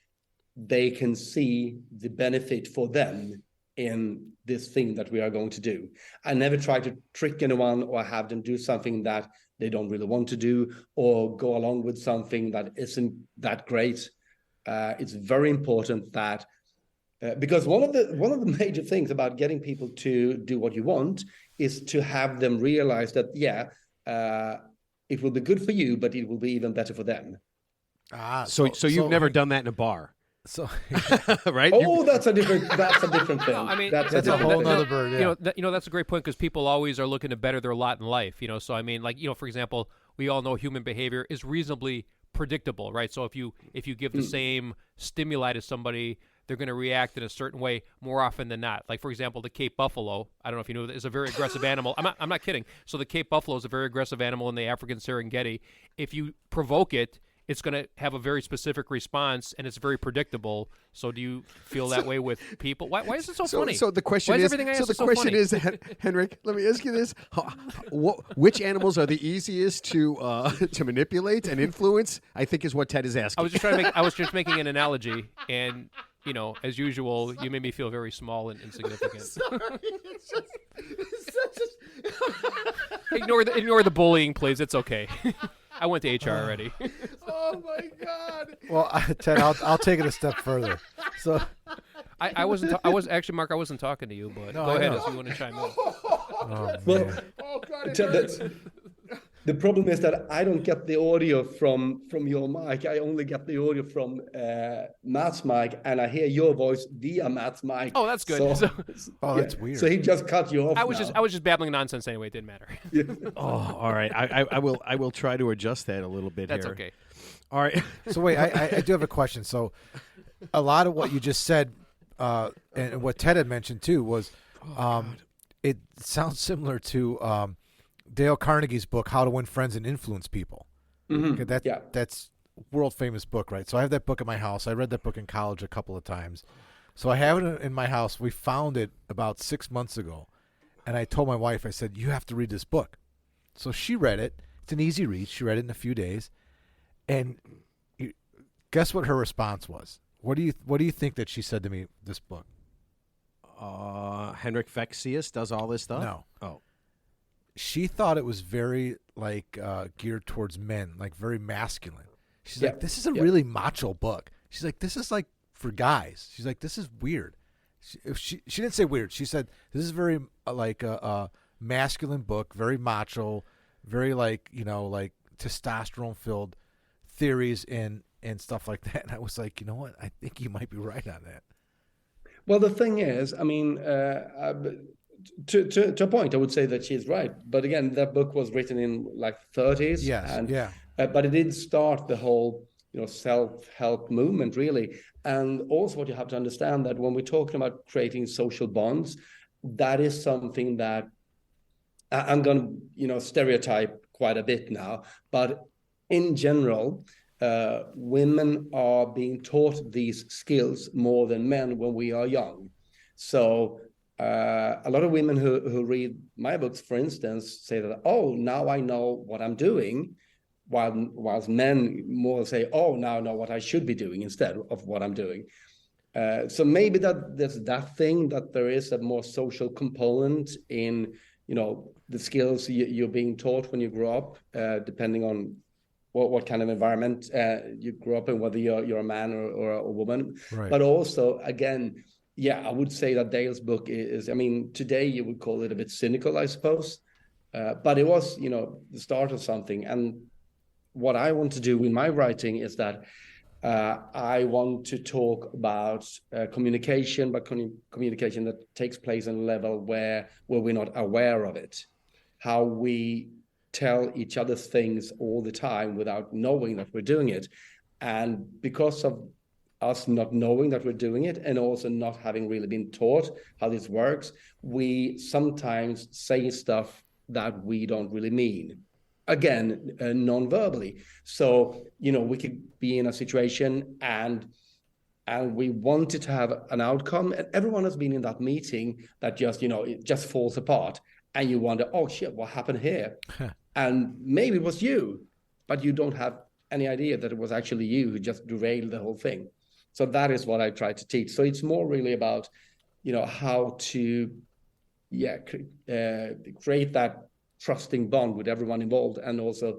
they can see the benefit for them in this thing that we are going to do. I never try to trick anyone or have them do something that they don't really want to do, or go along with something that isn't that great. It's very important that because one of the major things about getting people to do what you want is to have them realize that it will be good for you, but it will be even better for them. So you've never done that in a bar. So right? Oh, that's a different thing. No, I mean, that's a whole nother bird. Yeah. That's a great point, because people always are looking to better their lot in life. So I mean, like, for example, we all know human behavior is reasonably predictable, right? So if you give the same stimuli to somebody, they're going to react in a certain way more often than not. Like, for example, the Cape buffalo, I don't know if you know, is a very aggressive animal. I'm not kidding. So the Cape buffalo is a very aggressive animal in the African Serengeti. If you provoke it, it's going to have a very specific response, and it's very predictable. So do you feel that way with people? Why is it so funny? So the question Why is, everything I ask the question funny? is, Henrik, let me ask you this: which animals are the easiest to manipulate and influence? I think is what Ted is asking. I was just making an analogy, and as usual, you made me feel very small and insignificant. Sorry, Ignore the bullying, please. It's okay. I went to HR already. Oh my God! Well, Ted, I'll take it a step further. So I wasn't Mark. I wasn't talking to you, but No, go I ahead know. if you want to chime in. oh, Well, man. Oh God! the problem is that I don't get the audio from your mic. I only get the audio from Matt's mic, and I hear your voice via Matt's mic. Oh, that's good. So, That's weird. So he just cut you off. I was just babbling nonsense anyway. It didn't matter. Oh, all right. I will try to adjust that a little bit. That's here. okay. All right. So wait, I do have a question. So a lot of what you just said, and what Ted had mentioned too, was it sounds similar to Dale Carnegie's book, How to Win Friends and Influence People. Mm-hmm. Okay, that's world famous book, right? So I have that book in my house. I read that book in college a couple of times. So I have it in my house. We found it about 6 months ago, and I told my wife, I said, you have to read this book. So she read it. It's an easy read. She read it in a few days, and guess what her response was? What do you think that she said to me? This book. Henrik Fexeus does all this stuff? No. Oh. She thought it was very geared towards men, like very masculine. She's like, this is a really macho book. She's like, this is like for guys. She's like, this is weird. She didn't say weird. She said, this is very like a masculine book, very macho, very like testosterone filled theories and stuff like that. And I was like, you know what? I think you might be right on that. Well, the thing is, I mean, to a point, I would say that she's right. But again, that book was written in like 30s. Yes, yeah. But it did start the whole, self-help movement, really. And also what you have to understand that when we're talking about creating social bonds, that is something that I'm going to, stereotype quite a bit now. But in general, women are being taught these skills more than men when we are young. So a lot of women who read my books, for instance, say that, oh, now I know what I'm doing, whilst men more say, oh, now I know what I should be doing instead of what I'm doing. So maybe there's that thing, that there is a more social component in, the skills you're being taught when you grow up, depending on what kind of environment you grew up in, whether you're a man or a woman. Right. But also, again, I would say that Dale's book is, I mean, today you would call it a bit cynical, I suppose. But it was, the start of something. And what I want to do in my writing is that I want to talk about communication, but communication that takes place on a level where we're not aware of it. How we tell each other things all the time without knowing that we're doing it. And because of us not knowing that we're doing it, and also not having really been taught how this works, we sometimes say stuff that we don't really mean. Again, non-verbally. So, we could be in a situation and we wanted to have an outcome, and everyone has been in that meeting that just, it just falls apart. And you wonder, oh shit, what happened here? And maybe it was you, but you don't have any idea that it was actually you who just derailed the whole thing. So that is what I try to teach. So it's more really about, how to, create that trusting bond with everyone involved, and also,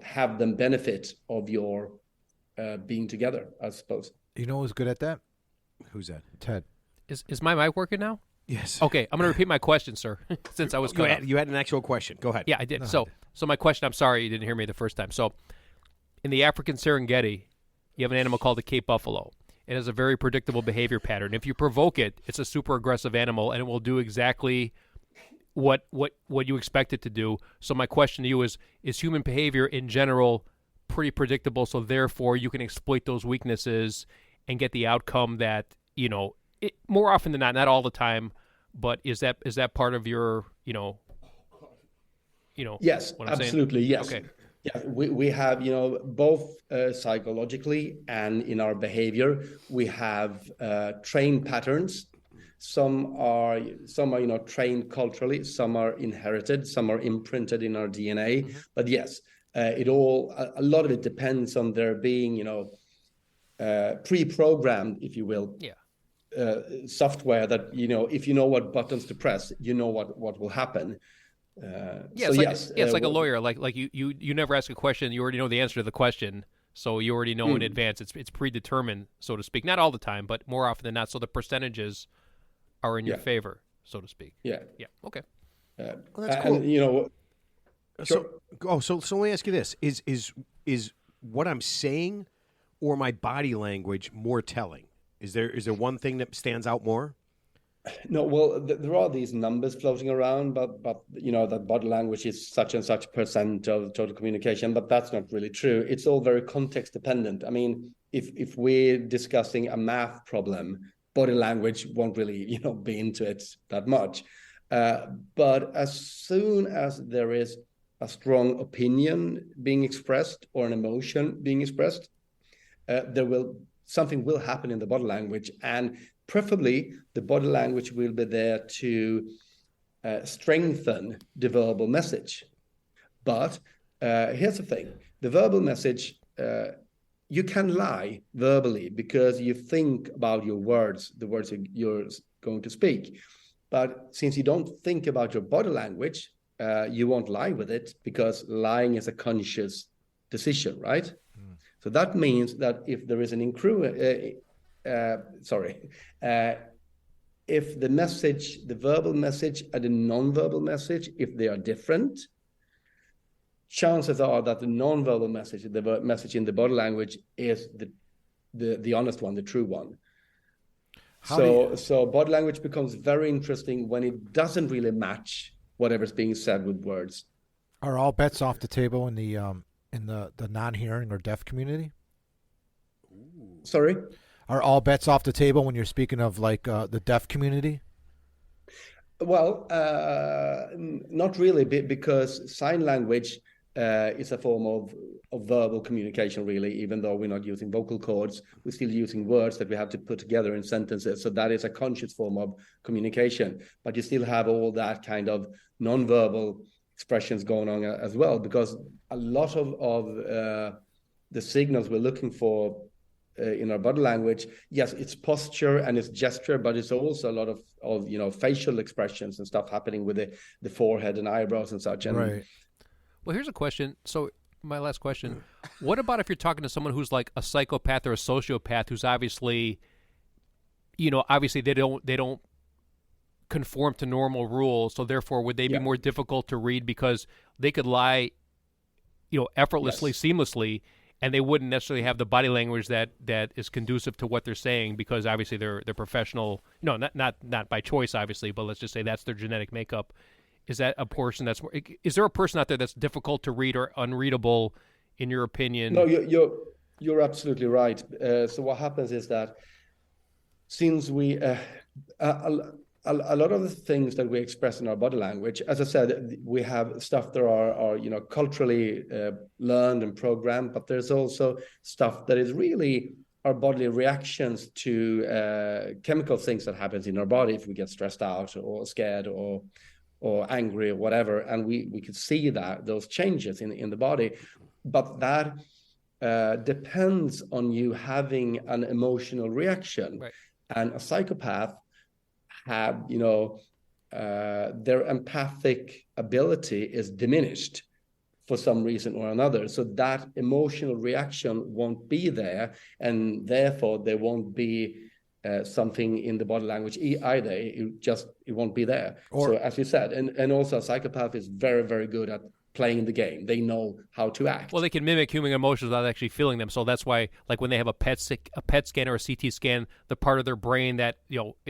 have them benefit of your being together, I suppose. You know who's good at that? Who's that? Ted. Is my mic working now? Yes. Okay, I'm going to repeat my question, sir, since I was cut off. You had an actual question. Go ahead. Yeah, I did. So my question, I'm sorry you didn't hear me the first time. So in the African Serengeti, you have an animal called the Cape buffalo. It has a very predictable behavior pattern. If you provoke it, it's a super aggressive animal, and it will do exactly what you expect it to do. So my question to you is human behavior in general pretty predictable, so therefore you can exploit those weaknesses and get the outcome that, more often than not all the time, but is that part of your, Yes, what I'm absolutely, saying? yes. Okay. Yeah, we have, both psychologically and in our behavior, we have trained patterns. Some are trained culturally, some are inherited, some are imprinted in our DNA. Mm-hmm. But yes, a lot of it depends on there being, pre-programmed, if you will. Yeah. Software that, if you know what buttons to press, what will happen. It's like a lawyer. Like you never ask a question, you already know the answer to the question, so you already know in advance. It's predetermined, so to speak. Not all the time, but more often than not. So the percentages are in your favor, so to speak. Yeah. Yeah. Okay. Well, that's cool. And, so let me ask you this: is what I'm saying or my body language more telling? Is there one thing that stands out more? No, well, there are these numbers floating around, but that body language is such and such % of total communication, but that's not really true. It's all very context dependent. I mean, if we're discussing a math problem, body language won't really, be into it that much. But as soon as there is a strong opinion being expressed or an emotion being expressed, something will happen in the body language, and preferably the body language will be there to strengthen the verbal message. But here's the thing: the verbal message, you can lie verbally because you think about your words, the words you're going to speak. But since you don't think about your body language, you won't lie with it, because lying is a conscious decision, right? So that means that if there is an if the message, the verbal message and the non-verbal message, if they are different, chances are that the non-verbal message, the message in the body language, is the honest one, the true one. So body language becomes very interesting when it doesn't really match whatever's being said with words. Are all bets off the table in the non-hearing or deaf community? Sorry? Are all bets off the table when you're speaking of the deaf community? Well, not really, because sign language is a form of verbal communication, really. Even though we're not using vocal cords, we're still using words that we have to put together in sentences. So that is a conscious form of communication. But you still have all that kind of non-verbal expressions going on as well, because a lot of the signals we're looking for in our body language, yes, it's posture and it's gesture, but it's also a lot of facial expressions and stuff happening with the forehead and eyebrows and such. And right. Well, here's a question. So my last question: what about if you're talking to someone who's like a psychopath or a sociopath, who's obviously they don't conform to normal rules, so therefore would they be more difficult to read because they could lie, effortlessly, seamlessly, and they wouldn't necessarily have the body language that is conducive to what they're saying, because obviously they're professional. No, not by choice, obviously, but let's just say that's their genetic makeup. Is that a portion is there a person out there that's difficult to read or unreadable, in your opinion? No, you're absolutely right. So what happens is that since we a lot of the things that we express in our body language, as I said, we have stuff that are culturally learned and programmed, but there's also stuff that is really our bodily reactions to chemical things that happens in our body if we get stressed out or scared or angry or whatever, and we could see those changes in the body. But that depends on you having an emotional reaction. Right. And a psychopath have, their empathic ability is diminished for some reason or another. So that emotional reaction won't be there, and therefore there won't be something in the body language either. It won't be there. So as you said, and also a psychopath is very, very good at playing the game. They know how to act. Well, they can mimic human emotions without actually feeling them. So that's why, like when they have a PET scan or a CT scan, the part of their brain that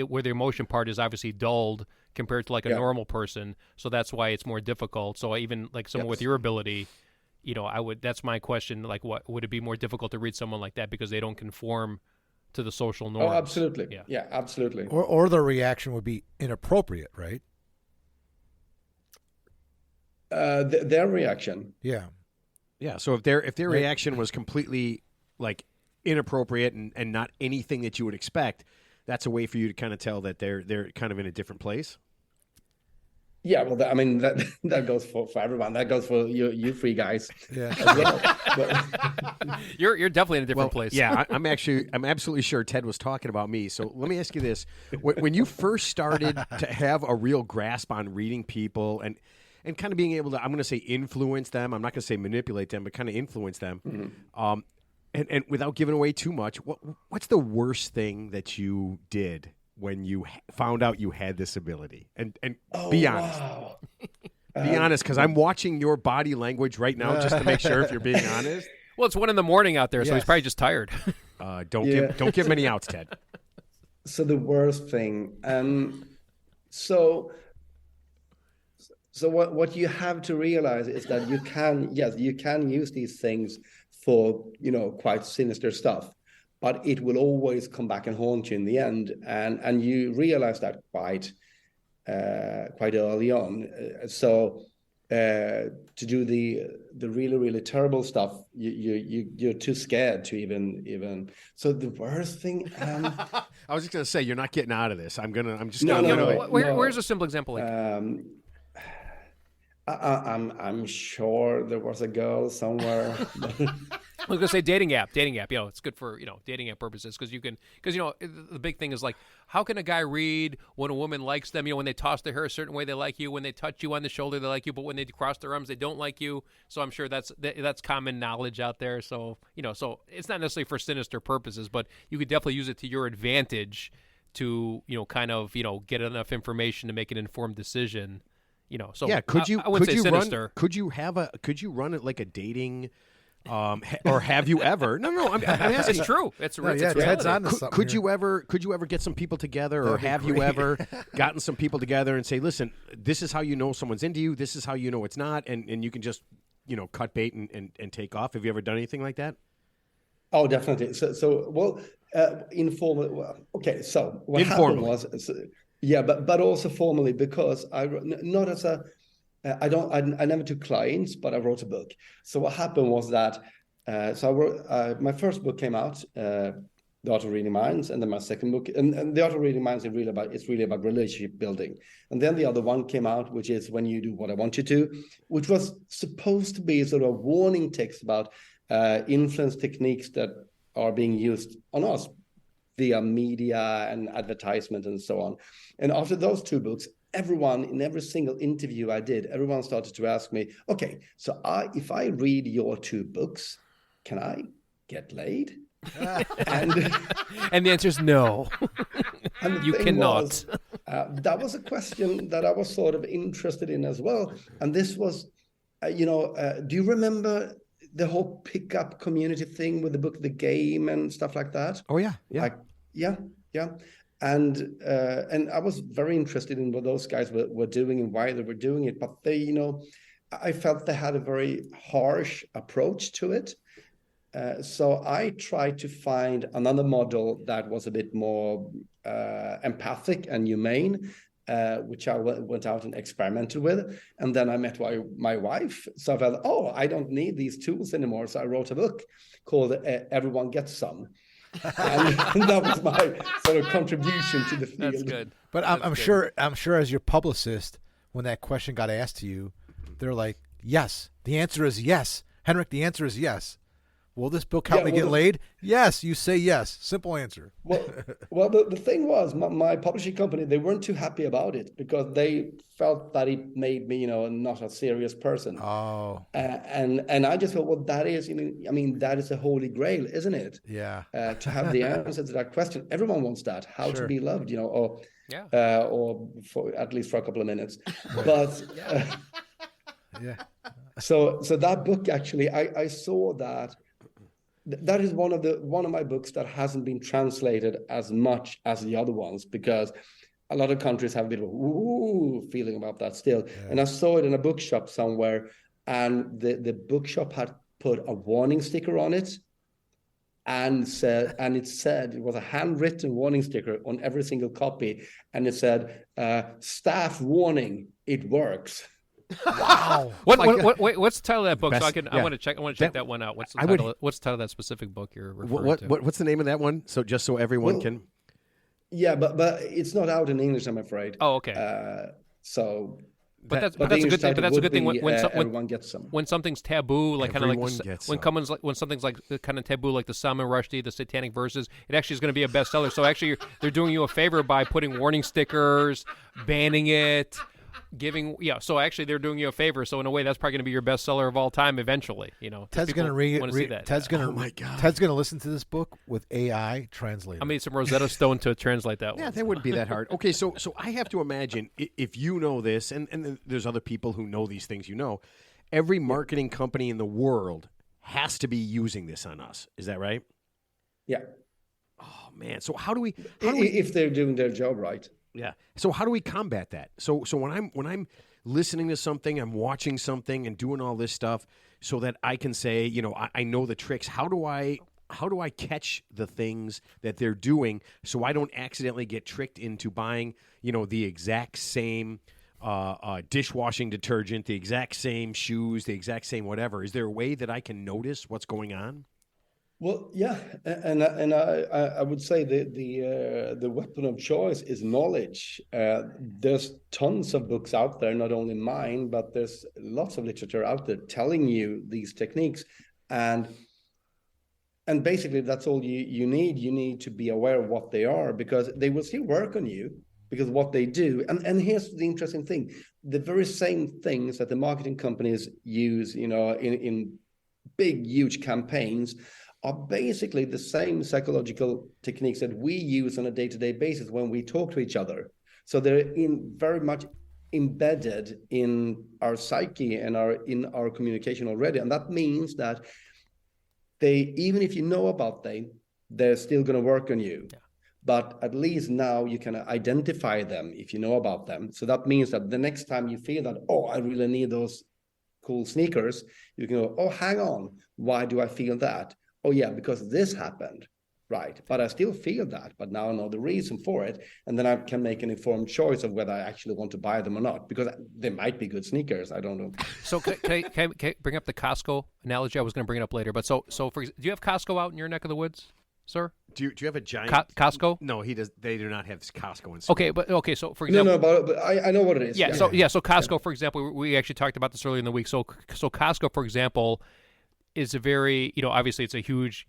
where the emotion part is obviously dulled compared to like a normal person. So that's why it's more difficult. So even like someone with your ability, that's my question. Like, what would it be more difficult to read someone like that because they don't conform to the social norms? Oh, absolutely. Yeah, absolutely. Or their reaction would be inappropriate, right? Their reaction. Yeah. So if their reaction was completely like inappropriate and not anything that you would expect, that's a way for you to kind of tell that they're kind of in a different place. Yeah, well, that goes for everyone. That goes for you three guys. Yeah. As well. But, You're definitely in a different place. Yeah, I'm absolutely sure Ted was talking about me. So let me ask you this: when you first started to have a real grasp on reading people and kind of being able to, I'm going to say influence them. I'm not going to say manipulate them, but kind of influence them. Mm-hmm. And without giving away too much, what's the worst thing that you did when you found out you had this ability? And be honest. Wow. Be honest, because I'm watching your body language right now just to make sure if you're being honest. Well, it's 1 a.m. out there, so he's probably just tired. Don't give him any outs, Ted. So the worst thing, so what you have to realize is that you can use these things for quite sinister stuff, but it will always come back and haunt you in the end, and you realize that quite early on. So to do the really, really terrible stuff, you're too scared to even. So the worst thing. I was just gonna say you're not getting out of this. Where's a simple example? I'm sure there was a girl somewhere. I was gonna say dating app. It's good for dating app purposes because the big thing is like, how can a guy read when a woman likes them? When they toss their hair a certain way, they like you. When they touch you on the shoulder, they like you. But when they cross their arms, they don't like you. So I'm sure that's common knowledge out there. So so it's not necessarily for sinister purposes, but you could definitely use it to your advantage to kind of get enough information to make an informed decision. So yeah, could you run it like a dating, or have you ever? No, I'm asking. It's true. It's Ted's on to something. Could you ever get some people together, or have you ever gotten some people together and say, listen, this is how you know someone's into you. This is how you know it's not, and you can just cut bait and take off. Have you ever done anything like that? Oh, definitely. So informal. Well, okay. So what happened was. Yeah, but also formally, because I never took clients, but I wrote a book. So what happened was that I wrote my first book came out, The Art of Reading Minds, and then my second book, and The Art of Reading Minds is really about relationship building. And then the other one came out, which is When You Do What I Want You to, which was supposed to be sort of a warning text about influence techniques that are being used on us via media and advertisement and so on. And after those two books, everyone in every single interview I did, everyone started to ask me, okay, so if I read your two books, can I get laid? And the answer is no. You cannot. That was a question that I was sort of interested in as well. And this was, do you remember the whole pickup community thing with the book The Game and stuff like that? Oh yeah. Yeah. And I was very interested in what those guys were doing and why they were doing it. But they, I felt they had a very harsh approach to it. So I tried to find another model that was a bit more empathic and humane, which I went out and experimented with. And then I met my wife. So I felt, I don't need these tools anymore. So I wrote a book called Everyone Gets Some. And that was my sort of contribution to the field. That's good. But I'm sure as your publicist, when that question got asked to you, they're like, yes, the answer is yes. Henrik, the answer is yes. Will this book help me get laid? Yes, you say yes. Simple answer. Well, the thing was, my publishing company, they weren't too happy about it because they felt that it made me, not a serious person. Oh. And I just thought, well, that is, that is a holy grail, isn't it? Yeah. To have the answer to that question. Everyone wants that, how to be loved, or for at least for a couple of minutes. But yeah. So that book, actually, I saw that. That is one of my books that hasn't been translated as much as the other ones, because a lot of countries have a bit of a ooh feeling about that still. Yeah. And I saw it in a bookshop somewhere, and the bookshop had put a warning sticker on it, and it was a handwritten warning sticker on every single copy, and it said, "Staff warning, it works." Wow! What's the title of that book? Best, so I want to check that one out. What's the title? What's the title of that specific book you're referring to? What's the name of that one? So just so everyone can. Yeah, but it's not out in English, I'm afraid. Oh, okay. But that's a good thing. But that's a good thing when everyone gets some. When something's taboo, like kind of like when something's like kind of taboo, like the Salman Rushdie, the Satanic Verses, it actually is going to be a bestseller. So actually, they're doing you a favor by putting warning stickers, banning it. So actually they're doing you a favor. So in a way, that's probably going to be your bestseller of all time eventually. Ted's going to read it. Ted's going to. Oh my God. Ted's going to listen to this book with AI translated. I made some Rosetta Stone to translate that one. Yeah, that wouldn't be that hard. Okay, so I have to imagine if you know this, and there's other people who know these things. Every marketing company in the world has to be using this on us. Is that right? Yeah. Oh man. So how do we? If they're doing their job right. Yeah. So how do we combat that? So when I'm listening to something, I'm watching something and doing all this stuff so that I can say, I know the tricks. How do I catch the things that they're doing so I don't accidentally get tricked into buying, the exact same dishwashing detergent, the exact same shoes, the exact same whatever? Is there a way that I can notice what's going on? Well, yeah, and I would say the weapon of choice is knowledge. There's tons of books out there, not only mine, but there's lots of literature out there telling you these techniques, and basically that's all you need. You need to be aware of what they are, because they will still work on you, because what they do. And here's the interesting thing: the very same things that the marketing companies use, in big, huge campaigns, are basically the same psychological techniques that we use on a day-to-day basis when we talk to each other. So they're very much embedded in our psyche and in our communication already. And that means that even if you know about them, they're still going to work on you. Yeah. But at least now you can identify them if you know about them. So that means that the next time you feel that, I really need those cool sneakers, you can go, hang on, why do I feel that? Oh, yeah, because this happened, right? But I still feel that, but now I know the reason for it. And then I can make an informed choice of whether I actually want to buy them or not, because they might be good sneakers. I don't know. So can I bring up the Costco analogy? I was going to bring it up later. But so do you have Costco out in your neck of the woods, sir? Do you have a giant Costco? No, he does. They do not have Costco in. Okay. So for example, but I know what it is. Yeah. So Costco, for example, we actually talked about this earlier in the week. So Costco, for example, is a very, obviously it's a huge,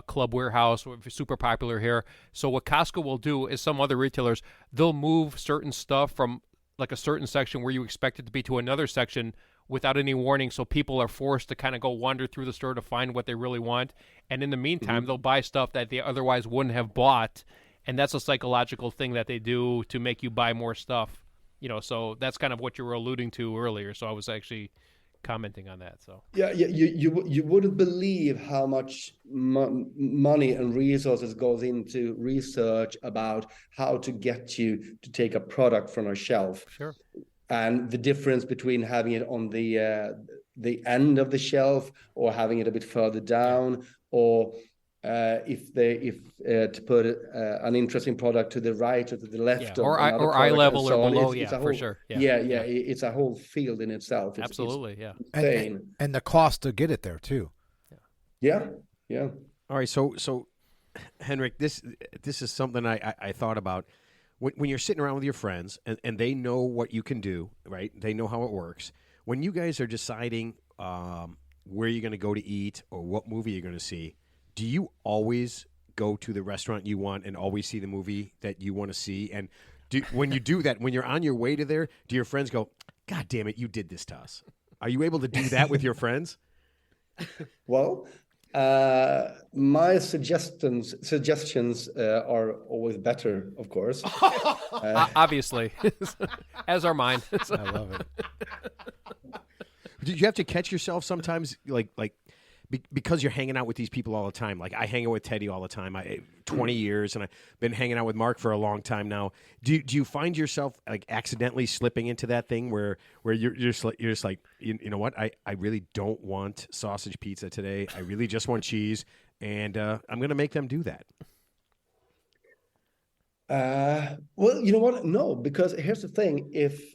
club warehouse, super popular here. So what Costco will do is some other retailers, they'll move certain stuff from like a certain section where you expect it to be to another section without any warning. So people are forced to kind of go wander through the store to find what they really want. And in the meantime, they'll buy stuff that they otherwise wouldn't have bought. And that's a psychological thing that they do to make you buy more stuff. So that's kind of what you were alluding to earlier. So I was actually commenting on that. So you wouldn't believe how much money and resources goes into research about how to get you to take a product from a shelf. Sure. And the difference between having it on the end of the shelf or having it a bit further down, or to put an interesting product to the right or to the left, or eye level or below, for sure. It's a whole field in itself. Absolutely, and the cost to get it there too. Yeah. All right, so Henrik, this is something I thought about. When you're sitting around with your friends and they know what you can do, right? They know how it works. When you guys are deciding where you're going to go to eat or what movie you're going to see, do you always go to the restaurant you want and always see the movie that you want to see? And when you do that, when you're on your way to there, do your friends go, God damn it, you did this to us? Are you able to do that with your friends? Well, my suggestions are always better, of course. Obviously, as are mine. I love it. Did you have to catch yourself sometimes, because you're hanging out with these people all the time? Like I hang out with Teddy all the time. 20 years, and I've been hanging out with Mark for a long time now. Do you find yourself like accidentally slipping into that thing where you're just like you know what? I really don't want sausage pizza today. I really just want cheese, and I'm going to make them do that. Well, you know what? No, because here's the thing: if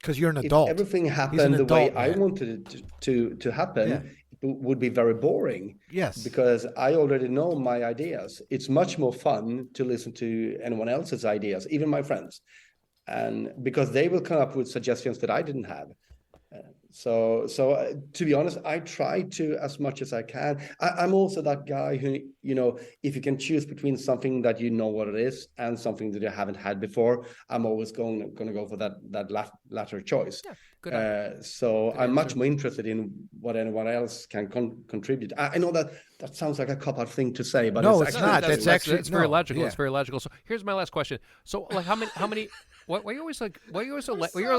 because you're an adult, everything He's happened an the way adult, I man. wanted it to happen, Yeah. it would be very boring. Yes. Because I already know my ideas. It's much more fun to listen to anyone else's ideas, even my friends, and because they will come up with suggestions that I didn't have. So to be honest, I try to as much as I can. I'm also that guy who, if you can choose between something that you know what it is and something that you haven't had before, I'm always going to go for that latter choice. Yeah, good on. So Good I'm answer. much more interested in what anyone else can contribute. I know that sounds like a cop-out thing to say, but No, it's it's actually not. That's That's actually it's very no, logical. yeah. It's very logical. So here's my last question. So like how many? Why are you always like? Why are you always so? You're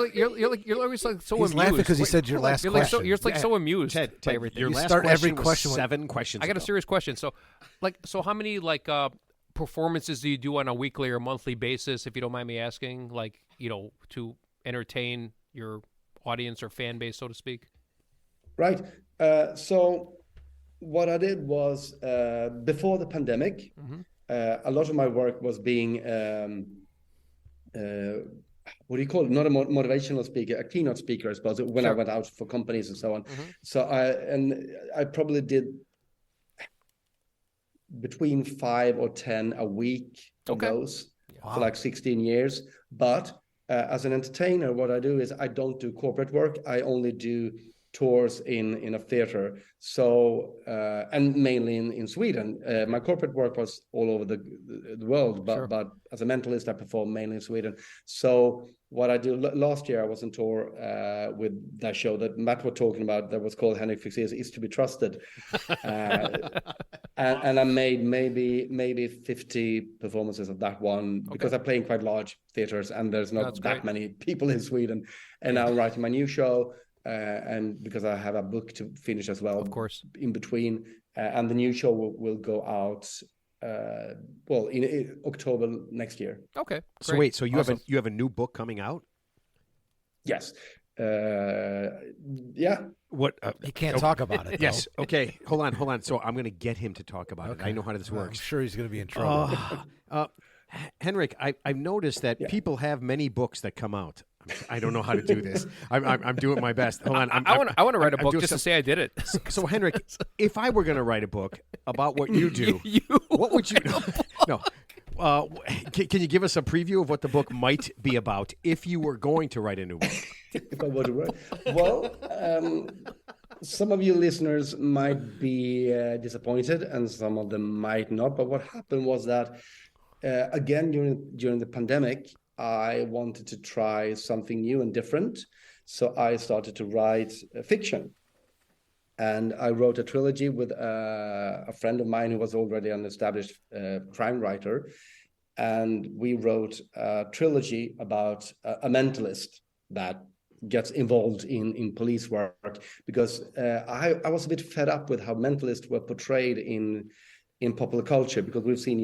always like so He's amused. laughing because he Wait, said your hold on. last You're like so question. you're like so amused Ted, by everything. your You last start question every was question with- 7 questions. I got a ago. serious question. So how many performances do you do on a weekly or monthly basis, if you don't mind me asking? Like to entertain your audience or fan base, so to speak. right. So what I did was before the pandemic, a lot of my work was being what do you call it? Not a motivational speaker, a keynote speaker, I suppose, when I went out for companies and so on. So I probably did between 5 or 10 a week of those for like 16 years. But as an entertainer, what I do is I don't do corporate work. I only do tours in a theater. So and mainly in Sweden. My corporate work was all over the world, but as a mentalist, I perform mainly in Sweden. So what I do last year, I was on tour with that show that Matt was talking about that was called Henrik Fexeus Is to Be Trusted. And I made maybe 50 performances of that one because I play in quite large theaters and there's not that many people in Sweden. And now I'm writing my new show. And because I have a book to finish as well, Of course. in between, and the new show will go out, in October next year. Okay. So great. wait, so you have a new book coming out? Yes. Yeah. What? He can't talk about it. Yes. Okay. Hold on. So I'm going to get him to talk about it. I know how this I'm works. sure he's going to be in trouble. Henrik, I've noticed that people have many books that come out. I don't know how to do this. I'm doing my best. Hold on. I want to write a I'm book doing just to say I did it. So Henrik, if I were going to write a book about what you do, what would you? No. Can you give us a preview of what the book might be about if you were going to write a new book? If I were to write, well, some of you listeners might be disappointed, and some of them might not. But what happened was that again during the pandemic, I wanted to try something new and different, so I started to write fiction. And I wrote a trilogy with a friend of mine who was already an established crime writer. And we wrote a trilogy about a mentalist that gets involved in police work. Because I was a bit fed up with how mentalists were portrayed in popular culture, because we've seen,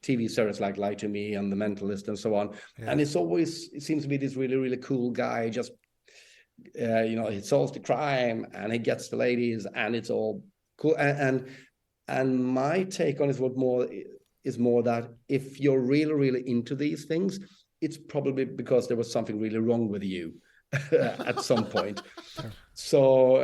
TV series like Lie to Me and The Mentalist and so on. Yeah. And it seems to be this really, really cool guy, just he solves the crime and he gets the ladies and it's all cool. And my take on it is more that if you're really, really into these things, it's probably because there was something really wrong with you at some point. So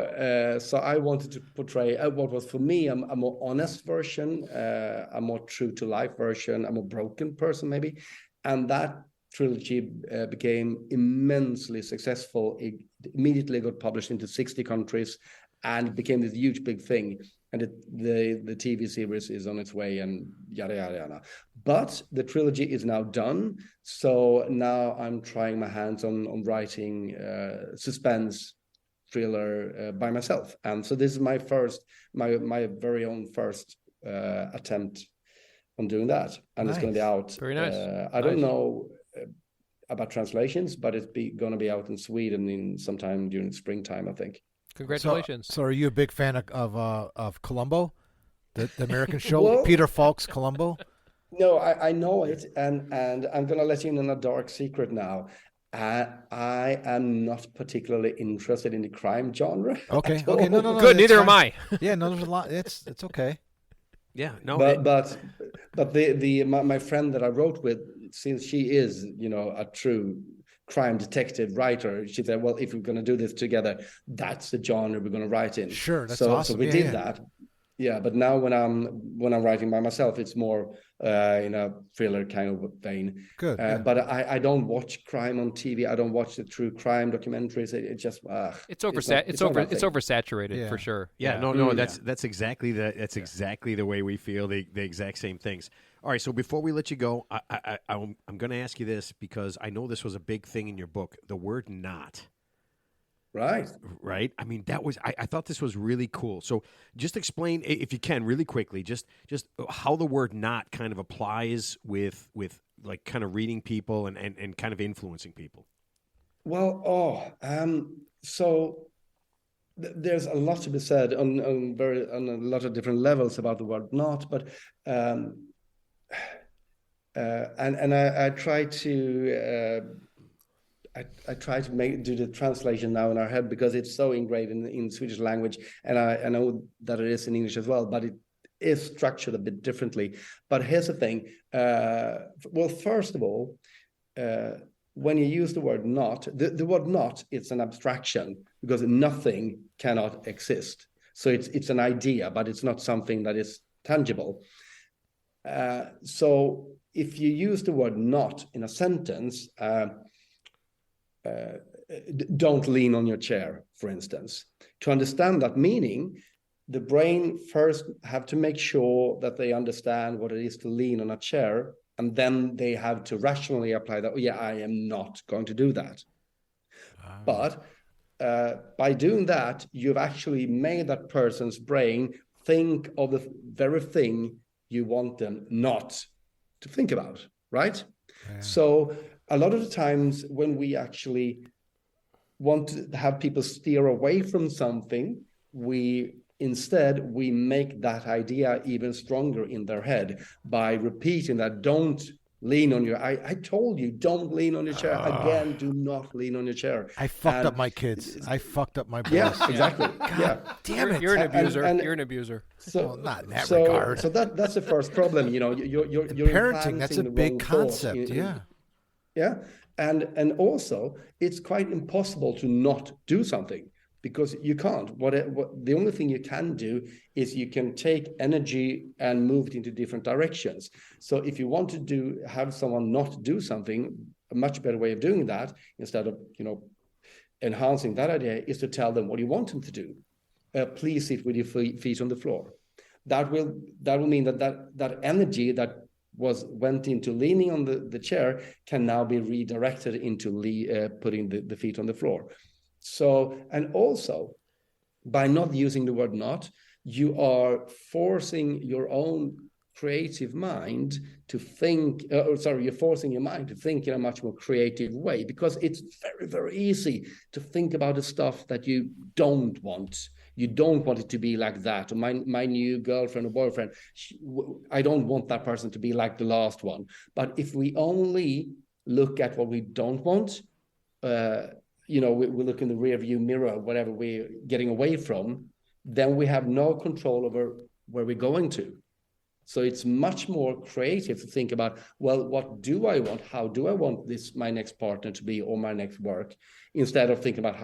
I wanted to portray what was for me a more honest version, a more true to life version, a more broken person maybe. And that trilogy became immensely successful. It immediately got published into 60 countries and became this huge big thing. And the TV series is on its way and yada, yada, yada. But the trilogy is now done. So now I'm trying my hands on writing suspense thriller by myself. And so this is my very own first attempt on doing that. And Nice. it's going to be out. Very nice. I don't know about translations, but it's going to be out in Sweden in sometime during springtime, I think. Congratulations. So are you a big fan of Columbo, the American show, Well, Peter Falk's Columbo? No, I know it, and I'm going to let you in on a dark secret now. I am not particularly interested in the crime genre. Okay, at all. no, Good. that's Neither am fine. I. Yeah, no, there's a lot. It's okay. Yeah, no. But my friend that I wrote with, since she is a true crime detective writer, she said, well, if we're going to do this together, that's the genre we're going to write in. Sure, that's so awesome. So we did that. Yeah, but now when I'm writing by myself, it's more in a thriller kind of vein. Good. Yeah. But I don't watch crime on TV. I don't watch the true crime documentaries. It just It's oversaturated for sure. Yeah, no. That's exactly the way we feel. The exact same things. All right. So before we let you go, I'm going to ask you this because I know this was a big thing in your book. The word "not." Right. I mean, that was. I thought this was really cool. So just explain, if you can, really quickly, just how the word "not" kind of applies with like kind of reading people and kind of influencing people. Well, so there's a lot to be said on a lot of different levels about the word "not," but and I try to. I try to do the translation now in our head because it's so ingrained in Swedish language, and I know that it is in English as well, but it is structured a bit differently. But here's the thing. Well, first of all, when you use the word "not," the word "not" it's an abstraction because nothing cannot exist. So it's an idea, but it's not something that is tangible. So if you use the word "not" in a sentence. Don't lean on your chair, for instance. To understand that meaning, the brain first have to make sure that they understand what it is to lean on a chair, and then they have to rationally apply that, I am not going to do that. But by doing that, you've actually made that person's brain think of the very thing you want them not to think about, right? Yeah. So a lot of the times when we actually want to have people steer away from something, we make that idea even stronger in their head by repeating that, don't lean on your, I told you, don't lean on your chair. Again, do not lean on your chair. I fucked up my kids. I fucked up my boys. Yeah, exactly. God damn it. You're an abuser. You're an abuser. So, well, not in that regard. So that's the first problem. You're parenting, that's a big concept. Yeah. And also, it's quite impossible to not do something because you can't. What the only thing you can do is you can take energy and move it into different directions. So if you want to have someone not do something, a much better way of doing that, instead of enhancing that idea, is to tell them what you want them to do. Please sit with your feet on the floor. That will mean that energy that went into leaning on the chair can now be redirected into putting the feet on the floor. So, and also by not using the word "not," you are forcing your own creative mind to think, you're forcing your mind to think in a much more creative way, because it's very, very easy to think about the stuff that you don't want. You don't want it to be like that. My new girlfriend or boyfriend, I don't want that person to be like the last one. But if we only look at what we don't want, we look in the rear view mirror, whatever we're getting away from, then we have no control over where we're going to. So it's much more creative to think about, well, what do I want? How do I want my next partner to be, or my next work, instead of thinking about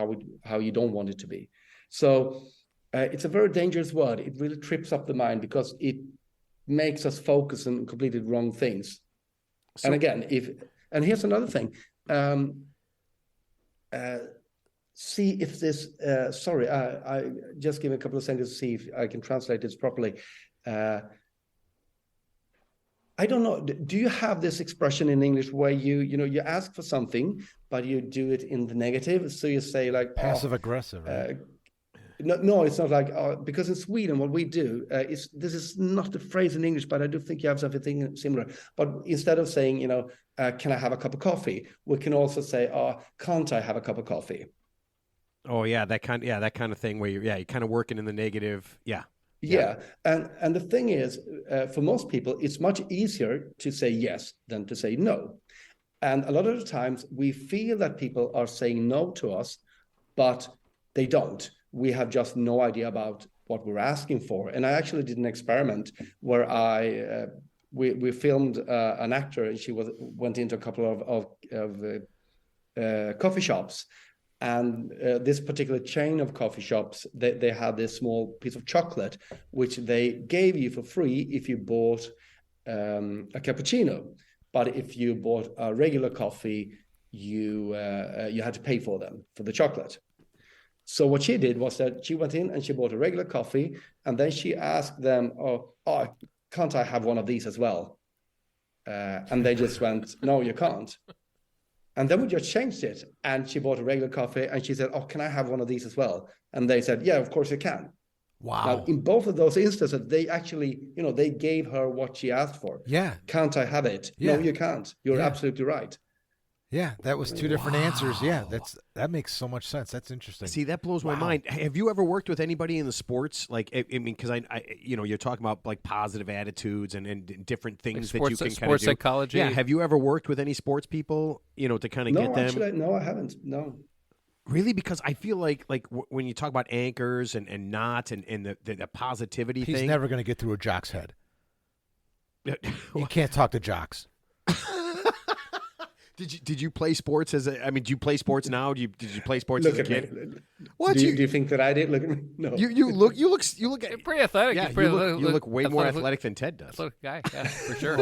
how you don't want it to be. So it's a very dangerous word. It really trips up the mind because it makes us focus on completely wrong things. And again, And here's another thing. See if this, sorry, I just give a couple of seconds to see if I can translate this properly. I don't know. Do you have this expression in English where you ask for something, but you do it in the negative? So you say like passive aggressive. Right? No, it's not like because in Sweden what we do this is not the phrase in English, but I do think you have something similar. But instead of saying can I have a cup of coffee, we can also say can't I have a cup of coffee? Oh yeah, that kind of thing where you're kind of working in the negative. Yeah. And the thing is, for most people, it's much easier to say yes than to say no. And a lot of the times we feel that people are saying no to us, but they don't. We have just no idea about what we're asking for. And I actually did an experiment where we filmed an actor, and she went into a couple of coffee shops. And this particular chain of coffee shops, they had this small piece of chocolate, which they gave you for free if you bought a cappuccino. But if you bought a regular coffee, you had to pay for the chocolate. So what she did was that she went in and she bought a regular coffee, and then she asked them, can't I have one of these as well? And they just went, no, you can't. And then we just changed it, and she bought a regular coffee, and she said, can I have one of these as well? And they said, yeah, of course you can. Wow. Now, in both of those instances, they actually, they gave her what she asked for. Yeah. Can't I have it? Yeah. No, you can't. You're absolutely right. Yeah, that was two different answers. Yeah, that makes so much sense. That's interesting. See, that blows my mind. Have you ever worked with anybody in the sports? Like, I mean, because I you're talking about like positive attitudes and different things like sports, that you can kind of sports do. psychology. Yeah, have you ever worked with any sports people? To kind of get them? Actually, no, I haven't. No. Really, because I feel like when you talk about anchors and knots and the positivity He's thing, never going to get through a jock's head. You can't talk to jocks. Did you play sports do you play sports now? Did you play sports Look as a at kid? me. What do you think that I did? Look at me. No. You look You're pretty athletic. Yeah, You're you look way more athletic than Ted does. Athletic guy, yeah, for sure.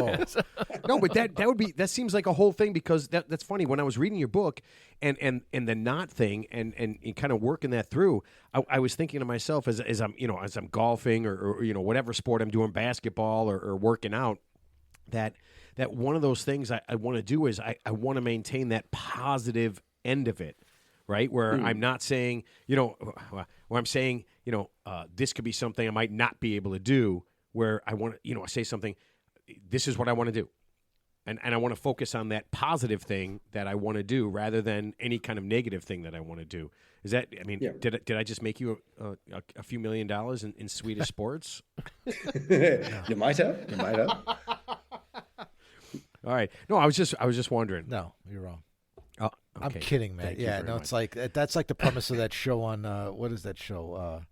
No, but that seems like a whole thing, because that's funny. When I was reading your book and the knot thing and kind of working that through, I was thinking to myself as I'm golfing or whatever sport I'm doing, basketball or working out, that one of those things I want to do is I want to maintain that positive end of it, right? Where I'm not saying, where I'm saying, this could be something I might not be able to do, where I want to, say something, this is what I want to do. And I want to focus on that positive thing that I want to do rather than any kind of negative thing that I want to do. Is that, did I just make you a few $1 million in Swedish sports? You might have. All right. No, I was just wondering. No, you're wrong. Oh, okay. I'm kidding, man. Yeah, no, it's like that's like the premise of that show on what is that show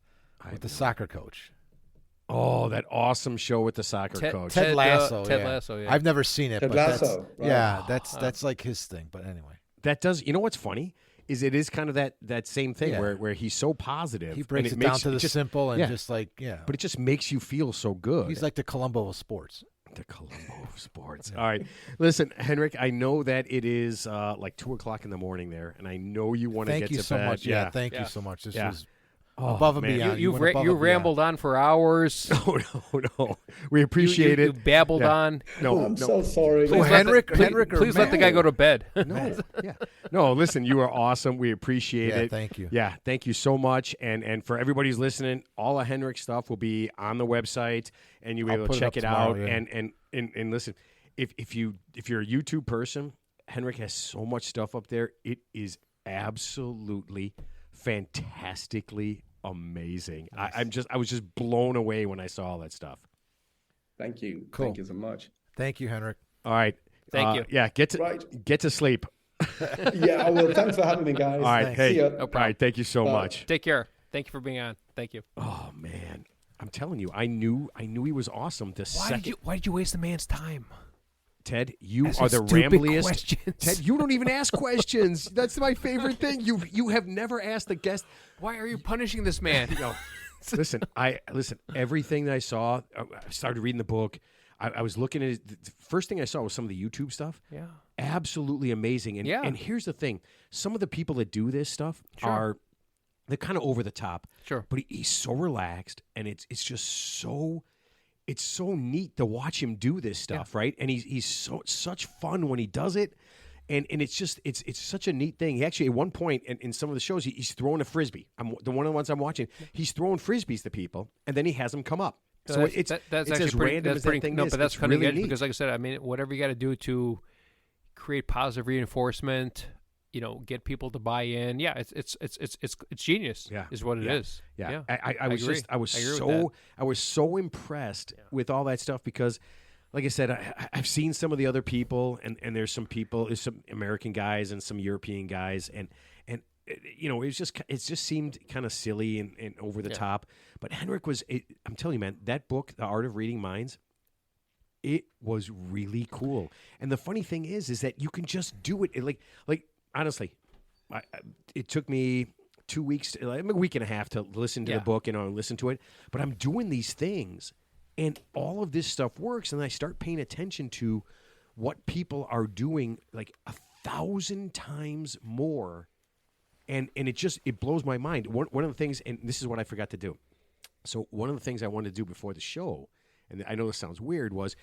with the soccer coach? Oh, that awesome show with the soccer coach. Ted Lasso. Ted Lasso, yeah. I've never seen it, Ted but Lasso, that's like his thing. But anyway, that does. You know what's funny is it is kind of that same thing where he's so positive. He breaks it down to the simple and just like But it just makes you feel so good. He's like the Columbo of sports. The Columbo of sports. All right. Listen, Henrik, I know that it is like 2:00 in the morning there, and I know you want to get to bed. Thank you so much. Yeah, thank you so much. This was above and beyond. You rambled on for hours. No. We appreciate it. You babbled on. I'm so sorry. Henrik, please let the guy go to bed. No, listen, you are awesome. We appreciate it. Thank you. Yeah, thank you so much. And for everybody who's listening, all of Henrik's stuff will be on the website, and you'll be able to check it out. Yeah. And listen, if you're a YouTube person, Henrik has so much stuff up there. It is absolutely fantastically amazing. Nice. I was just blown away when I saw all that stuff. Thank you. Cool. Thank you so much. Thank you, Henrik. All right. Thank you. Yeah, get to sleep. Yeah, I will. Thanks for having me, guys. All right. Thanks. Hey. See ya. All right. Thank you so much. Take care. Thank you for being on. Thank you. Oh man, I'm telling you, I knew he was awesome. Why did you waste the man's time? Ted, you Ask are the stupid rambliest. questions. Ted, you don't even ask questions. That's my favorite thing. You have never asked the guest. Why are you punishing this man? Listen, everything that I saw. I started reading the book. I was looking at it. The first thing I saw was some of the YouTube stuff. Yeah. Absolutely amazing. And, and here's the thing. Some of the people that do this stuff they're kind of over the top. Sure. But he's so relaxed, and it's just so... It's so neat to watch him do this stuff, right? And he's such fun when he does it, and it's just it's such a neat thing. He actually at one point in some of the shows he's throwing a frisbee. The one of the ones I'm watching, he's throwing frisbees to people, and then he has them come up. So it's actually as pretty, random that's as pretty, that thing no, is. but that's it's cutting really edge neat. because, like I said, I mean, whatever you got to do to create positive reinforcement. Get people to buy in. Yeah, it's genius. Yeah, is what it is. Yeah, yeah. I was so impressed with all that stuff because, like I said, I've seen some of the other people, and there's some American guys and some European guys, and it just seemed kind of silly and over the top. But Henrik was, I'm telling you, man, that book, The Art of Reading Minds. It was really cool, and the funny thing is that you can just do it like. Honestly, it took me 2 weeks, a week and a half to listen to the book and listen to it. But I'm doing these things, and all of this stuff works. And I start paying attention to what people are doing like 1,000 times more. And it blows my mind. One of the things, and this is what I forgot to do. So one of the things I wanted to do before the show, and I know this sounds weird, was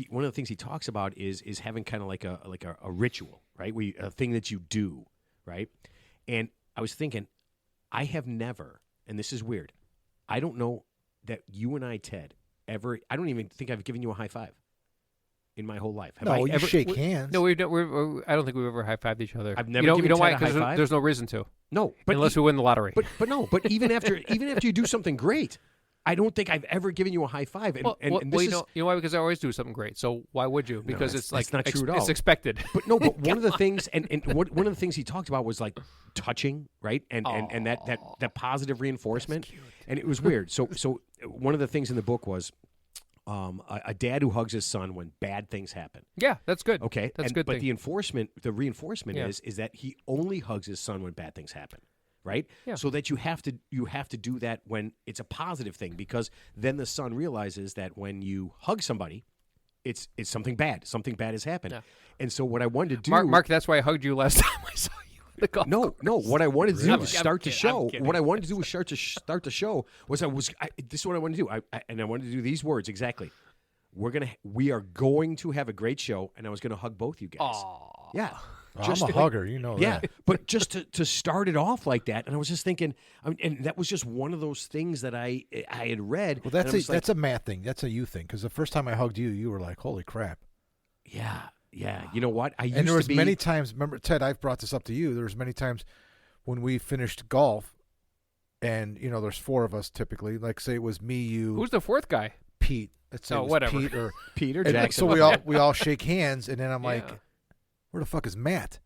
one of the things he talks about is having kind of like a ritual, right? A thing that you do, right? And I was thinking, I have never, and this is weird, I don't know that you and I, Ted, ever. I don't even think I've given you a high five in my whole life. Have I you ever shake hands. No, I don't think we've ever high fived each other. I've never given Ted a high five. There's no reason to. No, but unless we win the lottery. But even after you do something great. I don't think I've ever given you a high five. And you know why? Because I always do something great. So why would you? Because it's like not true at all. It's expected. But no. But one of the things, one of the things he talked about was like touching, right? And that positive reinforcement. And it was weird. So one of the things in the book was a dad who hugs his son when bad things happen. Yeah, that's good. Okay, that's good. But the reinforcement is that he only hugs his son when bad things happen. Right? Yeah. So that you have to do that when it's a positive thing, because then the son realizes that when you hug somebody, it's something bad. Something bad has happened. Yeah. And so what I wanted to do, Mark, that's why I hugged you last time I saw you. The golf no. What I wanted to do was start the kidding, show. I'm kidding. What I wanted to do was start the show. This is what I wanted to do. I wanted to do these words exactly. We are going to have a great show, and I was going to hug both you guys. Aww. Yeah. I'm a hugger, you know that. But just to start it off like that, and I was just thinking, and that was just one of those things that I had read. Well, that's a Matt thing. That's a you thing. Because the first time I hugged you, you were like, "Holy crap!" Yeah. You know what? And there was many times. Remember, Ted, I've brought this up to you. There was many times when we finished golf, and there's four of us typically. Like, say it was me, you. Who's the fourth guy? Pete. Let's say it was whatever. Pete or Jackson. So we all shake hands, and then I'm like, where the fuck is Matt?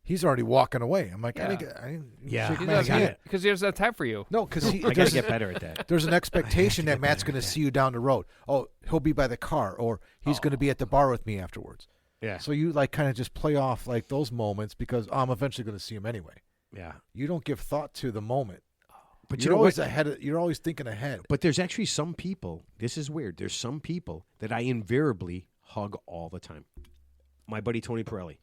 He's already walking away. I'm like, I didn't shake Matt's hand. Because he doesn't have time for you. No, because I got to get better at that. There's an expectation that Matt's going to see you down the road. Oh, he'll be by the car, or he's going to be at the bar with me afterwards. Yeah. So you kind of just play off like those moments because I'm eventually going to see him anyway. Yeah. You don't give thought to the moment. But you're always ahead. You're always thinking ahead. But there's actually some people. This is weird. There's some people that I invariably hug all the time. My buddy Tony Pirelli.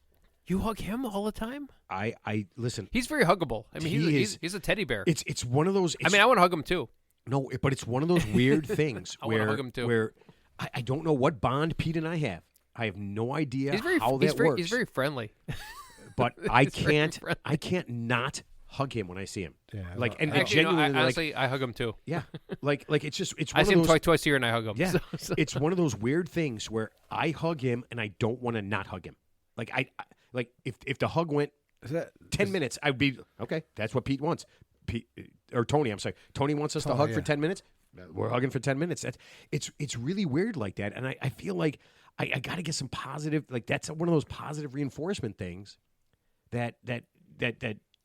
You hug him all the time? I listen. He's very huggable. I mean, he's a teddy bear. It's one of those. I want to hug him too. No, but it's one of those weird things I want to hug him too. Where I don't know what bond Pete and I have. I have no idea how that works. He's very friendly. But I can't not hug him when I see him. Yeah, genuinely, honestly, I hug him too. Yeah, like it's just it's. I one see of him those, twice a year, and I hug him. Yeah, so. It's one of those weird things where I hug him and I don't want to not hug him. Like if the hug went 10 minutes, I'd be okay. That's what Pete wants. Tony, I'm sorry. Tony wants us to hug for 10 minutes. We're hugging for 10 minutes. It's really weird like that, and I feel like I got to get some positive. Like that's one of those positive reinforcement things that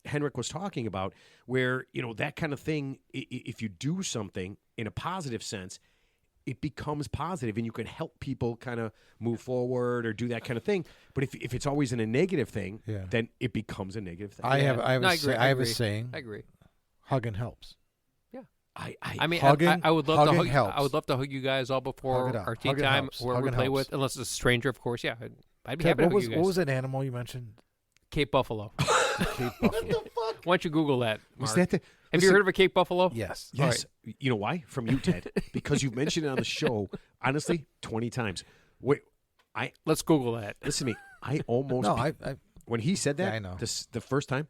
Henrik was talking about, where that kind of thing. If you do something in a positive sense, it becomes positive, and you can help people kind of move forward or do that kind of thing. But if it's always in a negative thing, then it becomes a negative thing. I have a saying. I agree. Hugging helps. Yeah. I mean, Hugging- I would love to hugging hug. helps. I would love to hug you guys all before Hug it out. our tea Hugging time, helps. whoever we Hugging play helps. with, unless it's a stranger, of course. Yeah, I'd be Ted, happy to what hug was you guys. what was that animal you mentioned? Cape Buffalo. Cape Buffalo. Why don't you Google that? Was Mark? that the? Have you heard of a Cape Buffalo? Yes. Yes. You know why? From you, Ted. Because you've mentioned it on the show, honestly, 20 times. Wait, Let's Google that. listen to me. I almost No, when he said that, Yeah, I know. the first time,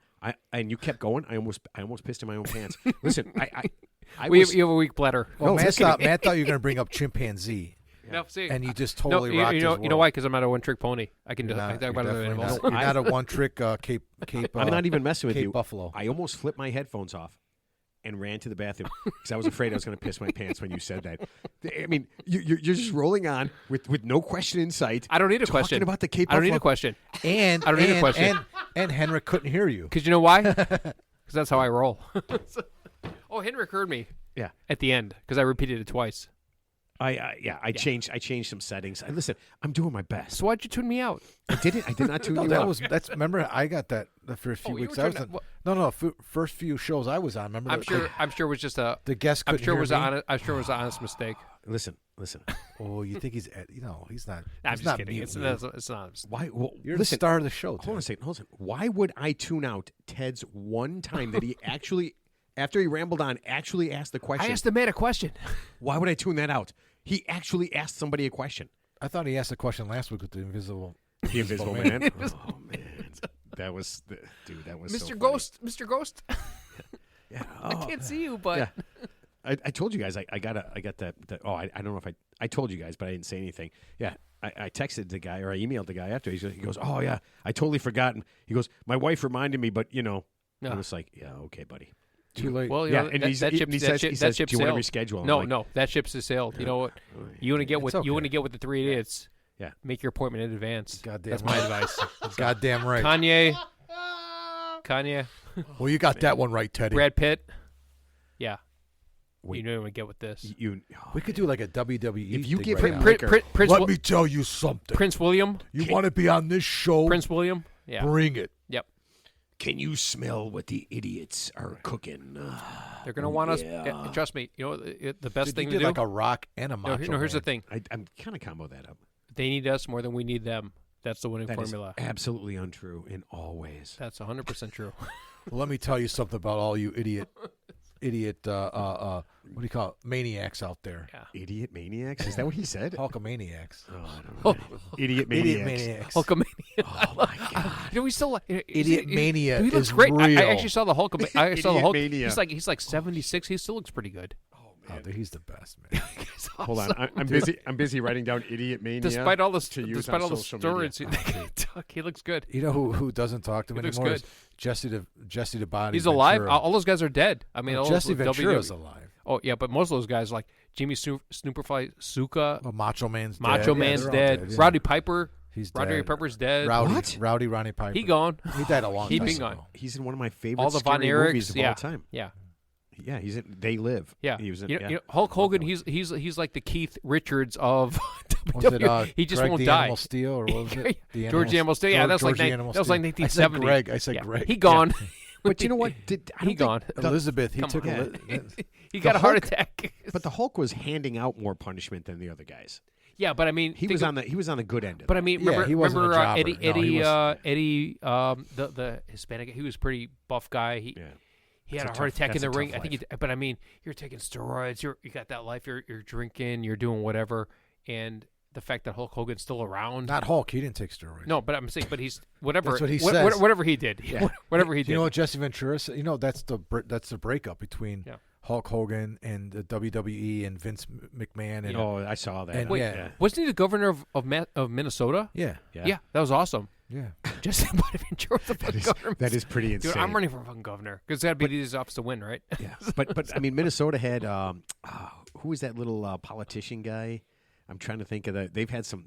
and you kept going, I almost pissed in my own pants. Listen, You have a weak bladder. Well, No, Matt thought you were going to bring up chimpanzee, No, see, and you just no, totally rocked his you world. know why? Because I'm not a one-trick pony. I can do. You're I not, talk you're about other definitely animals. not. You're not a one-trick Cape. I'm not even messing with Cape you. Buffalo. I almost flipped my headphones off and ran to the bathroom because I was afraid I was going to piss my pants when you said that. I mean, you're just rolling on with no question in sight. I don't need a talking question about the Cape I don't need Buffalo. a question And I don't need a question. And Henrik couldn't hear you. because you know why? Because that's how I roll. Oh, Henrik heard me. Yeah. At the end, because I repeated it twice. I changed some settings. Listen, I'm doing my best. So why'd you tune me out? I did not tune No, you that out. was remember I got that the first few Oh, you weeks were I was trying on. to- No, first few shows I was on. Remember? I'm sure it was just a. the guest I'm couldn't sure it hear was me. I'm sure it was an honest mistake. Listen. Oh, you think he's he's not. I'm he's just not kidding. mute, It's dude. not. Why? Well, You're listen. the star of the show. Hold on a Ted. second. Hold on. Why would I tune out Ted's one time that he actually, after he rambled on, actually asked the question? I asked the man a question. Why would I tune that out? He actually asked somebody a question. I thought he asked a question last week with the invisible. The Invisible Man. Oh man, that was dude. That was so Mr. funny. Ghost. Mr. Ghost. Yeah. I can't see you, but Yeah. I told you guys I got that. I don't know if I told you guys, but I didn't say anything. Yeah. I texted the guy or I emailed the guy after. He goes, oh yeah, I totally forgotten. He goes, my wife reminded me, but I was like, yeah, okay, buddy. Too late. well, you Yeah, know, and that, he's- that he ship, says- that he ship, says, that ship "Do you wanna sailed. reschedule?" I'm No, like- no, that ship's has sailed. You know what? You want to get with okay. you want to get with the three idiots. Yeah. Make your appointment in advance. Goddamn That's my right. advice. Goddamn right. Kanye, Well, you got that one right, Teddy. Brad Pitt. Yeah. Wait. You know you want to get with this. We could do like a WWE. If you thing give right him now. Rick- Prince, Let me tell you something. Prince William. You want to be on this show? Prince William. Yeah. Bring it. Yep. Can you smell what the idiots are cooking? They're gonna want us. yeah. Trust me. You know the best Dude, thing you to did do. like a rock and a macho. no, here's the Man. thing. I'm kind of combo that up. They need us more than we need them. That's the winning That is formula. absolutely untrue in all ways. That's 100% true. Well, let me tell you something about all you idiot, what do you call it? Maniacs out there. Yeah. Idiot maniacs? Is that what he said? Hulkamaniacs. Oh, I don't know. Idiot maniacs. Idiot maniacs. Hulkamania. Oh my god. You know, we still Idiot mania He looks is great. I real. actually saw the Hulk. I saw the Idiot Hulk. mania. He's like 76. He still looks pretty good. Oh, dude, he's the best, man. He's Hold on. awesome. I'm busy writing down idiot mania. Despite all the to use despite on all the social media. stories, he looks good. You know who doesn't talk to him He looks anymore? good. Is Jesse the Body. He's alive. Ventura. All those guys are dead. I mean, all Jesse those Ventura's WWE alive. Oh yeah, but most of those guys like Jimmy Snooperfly Suka, Oh, Macho Man's dead. Macho Yeah, Man's they're all dead. yeah. Roddy Piper. He's Roddy dead. Piper's dead. Rowdy, What? Rowdy Ronnie Piper. He gone. He died a long He time been ago. gone. He's in one of my favorite All the Von scary movies Erichs. of Yeah. all time. Yeah. Yeah, he's in They Live. Yeah. He was in, you know, yeah. you know, Hulk Hogan. He's like the Keith Richards of Was it WWE. He just Greg won't the die. Animal Steel or what was it? The George Animal Steel. Yeah, that was like Georgie Animal that was like Steel. 1970. I said Yeah. Greg. He gone. But you know what? I don't He think gone. Elizabeth. He Come took on. a. He got a heart Hulk- attack. But the Hulk was handing out more punishment than the other guys. Yeah, but I mean, He was on the good end of But it. I mean, Yeah, he wasn't a remember jobber. Eddie, No, he Eddie, the Hispanic guy. He was a pretty buff guy. He Yeah. he had That's a heart a tough- attack in that's the a ring. tough I think. But I mean, you're taking steroids. You got that life. You're drinking. You're doing whatever. And the fact that Hulk Hogan's still around. Not Hulk. He didn't take steroids. No, but I'm saying, but he's whatever. That's what he says. Whatever he did. Whatever he did. You know what Jesse Ventura said? You know that's the breakup between Yeah. Hulk Hogan and the WWE and Vince McMahon and Oh, I saw that. And Wait, yeah. wasn't he the governor of Minnesota? yeah. Yeah, that was awesome. Yeah. Just Ventura, the fucking governor. That is pretty insane. Dude, I'm running for fucking governor because that'd be the easiest office to win, right? Yeah, but I mean, Minnesota had who was that little politician guy? I'm trying to think of that. They've had some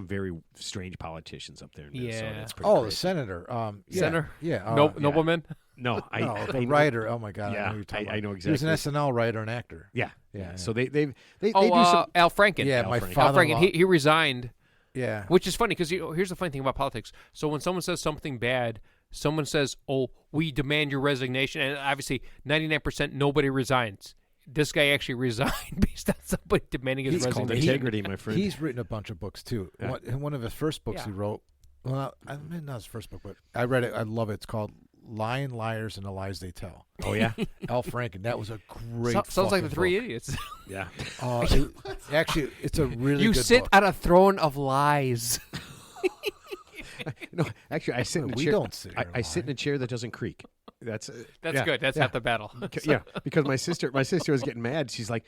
very strange politicians up there in Minnesota. Yeah. It's pretty Oh, the crazy. senator. Yeah. Senator? Yeah. Nobleman. No, No, I the writer. Oh my God. I know Yeah, who you're talking I know about. He was an exactly. SNL writer and actor. Yeah, Yeah. So they do Oh, some. Al Franken. Yeah, Al my Franken. Al father. Franken. He resigned, Yeah. which is funny because here's the funny thing about politics. So when someone says something bad, someone says, "Oh, we demand your resignation," and obviously 99% nobody resigns. this guy actually resigned based on somebody demanding his He's called resignation. integrity, my friend. He's written a bunch of books too. Yeah. One of his first books he wrote. Well, I mean, not his first book, but I read it. I love it. It's called "Lying Liars and the Lies They Tell." Oh yeah, Al Franken. That was a great. Sounds like the fucking Three book. Idiots. yeah. Actually, it's a really You good sit book. on a throne of lies. No, actually, I sit in a We chair. don't sit here I and sit in lie. a chair that doesn't creak. That's That's good. That's half the battle. Yeah, because my sister was getting mad. She's like,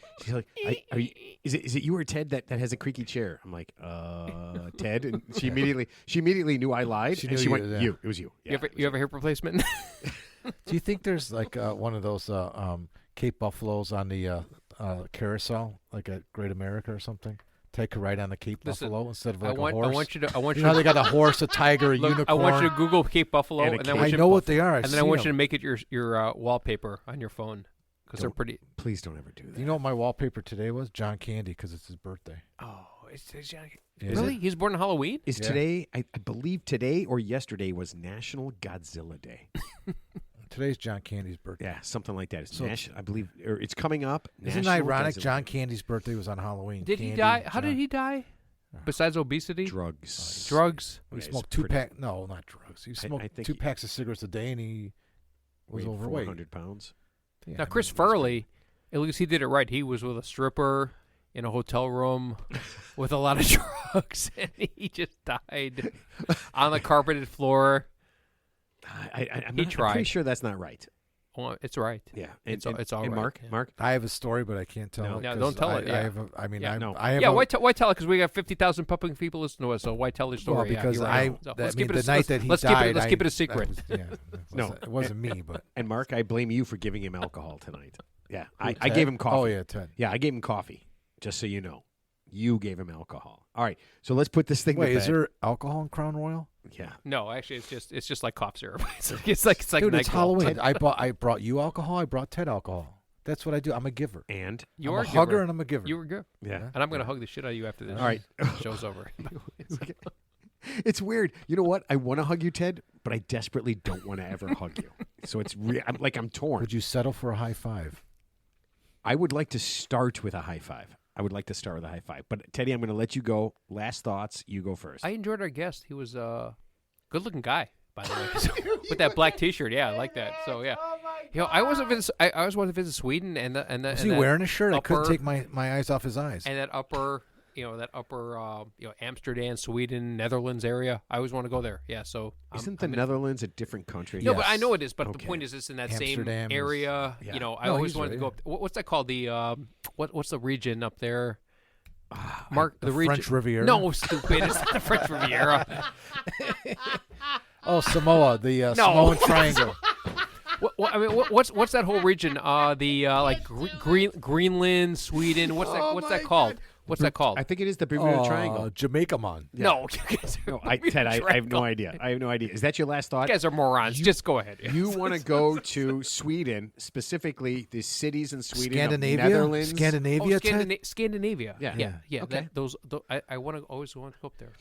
are you, is it you or Ted that has a creaky chair? I'm like, Ted, and she immediately knew I lied. She and knew she you, went, yeah. It was you. Yeah, You have a hip replacement? Do you think there's like one of those Cape Buffaloes on the carousel, like at Great America or something? Take a ride on the Cape Listen, Buffalo instead of I like want a horse. I want You you know to they got a horse, a tiger, a look, unicorn. I want you to Google Cape Buffalo, And a and then Cape I know what they are. and then I want you to make it your wallpaper on your phone because they're pretty. Please don't ever do that. You know what my wallpaper today was? John Candy, because it's his birthday. Oh, it's Is really? it? He's born on Halloween? Is Yeah. today? I believe today or yesterday was National Godzilla Day. Today's John Candy's birthday. Yeah, something like that. It's So- I believe, or it's coming up. Isn't it National ironic? Godzilla John Day. Candy's birthday was on Halloween. Did he Candy, die? How John- did he die? Besides obesity, Drugs. drugs. He Yeah, it's smoked pretty- 2 pack. No, not drugs. He smoked I think 2 he- packs of cigarettes a day, and he was Weighed overweight. 400 pounds. Yeah, Now, I Chris mean, Farley, at least he did it right. He was with a stripper in a hotel room with a lot of drugs, and he just died on the carpeted floor. I'm He not, I'm tried. pretty sure that's not right. Well, it's right. Yeah, It's all and right, Mark, yeah. Mark. I have a story, but I can't tell No. it. No, 'cause don't tell I, it, I yeah. have. I mean, Yeah, I have. Yeah, a, why tell it? Because we got 50,000 pumping people listening to us, so why tell the story? Well, Yeah, because you're right. So I let's mean, keep it the night that he let's died, let's keep it a secret. No. It wasn't me, but And Mark, I blame you for giving him alcohol tonight. Yeah, I gave him coffee. Oh yeah, Ted. Yeah, I gave him coffee. Just so you know, you gave him alcohol. All right, so let's put this thing. Wait, to is bed. there alcohol in Crown Royal? Yeah. No, actually, it's just like cough syrup. it's like Dude, it's NyQuil. Halloween. I brought you alcohol. I brought Ted alcohol. That's what I do. I'm a giver. And You I'm are a hugger giver. and I'm a giver. You were good. yeah, And I'm gonna hug the shit out of you after this. All right. show's over. It's weird. You know what? I want to hug you, Ted, but I desperately don't want to ever hug you. So it's I'm torn. Would you settle for a high five? I would like to start with a high five. But Teddy, I'm going to let you go. Last thoughts. You go first. I enjoyed our guest. He was a good-looking guy, by the way, So, with that black T-shirt. Yeah, I like that. So yeah, I always wanted to visit Sweden and Was he wearing a shirt? I couldn't upper- take my eyes off his eyes. and that upper Amsterdam, Sweden, Netherlands area. I always want to go there. Yeah, so Isn't the Netherlands a different country? No, but I Yes. know it is. But Okay. the point is, it's in that Amsterdam same area. yeah. You know, I No, always he's wanted right, to go. yeah. What's that called? The what's the region up there? The region. French Riviera? No, stupid. It's not the French Riviera. Oh, Samoa, the Samoan Triangle. What's that whole region? Greenland, Sweden. What's that called? What's that called? I think it is the Bermuda Triangle. Jamaica, man. No, No, Ted, I have no idea. Is that your last thought? You guys are morons. Just go ahead. You want to go to Sweden, specifically the cities in Sweden, Scandinavia? Netherlands. Scandinavia, Ted? Scandinavia. Yeah. yeah. Okay. I always want to go up there.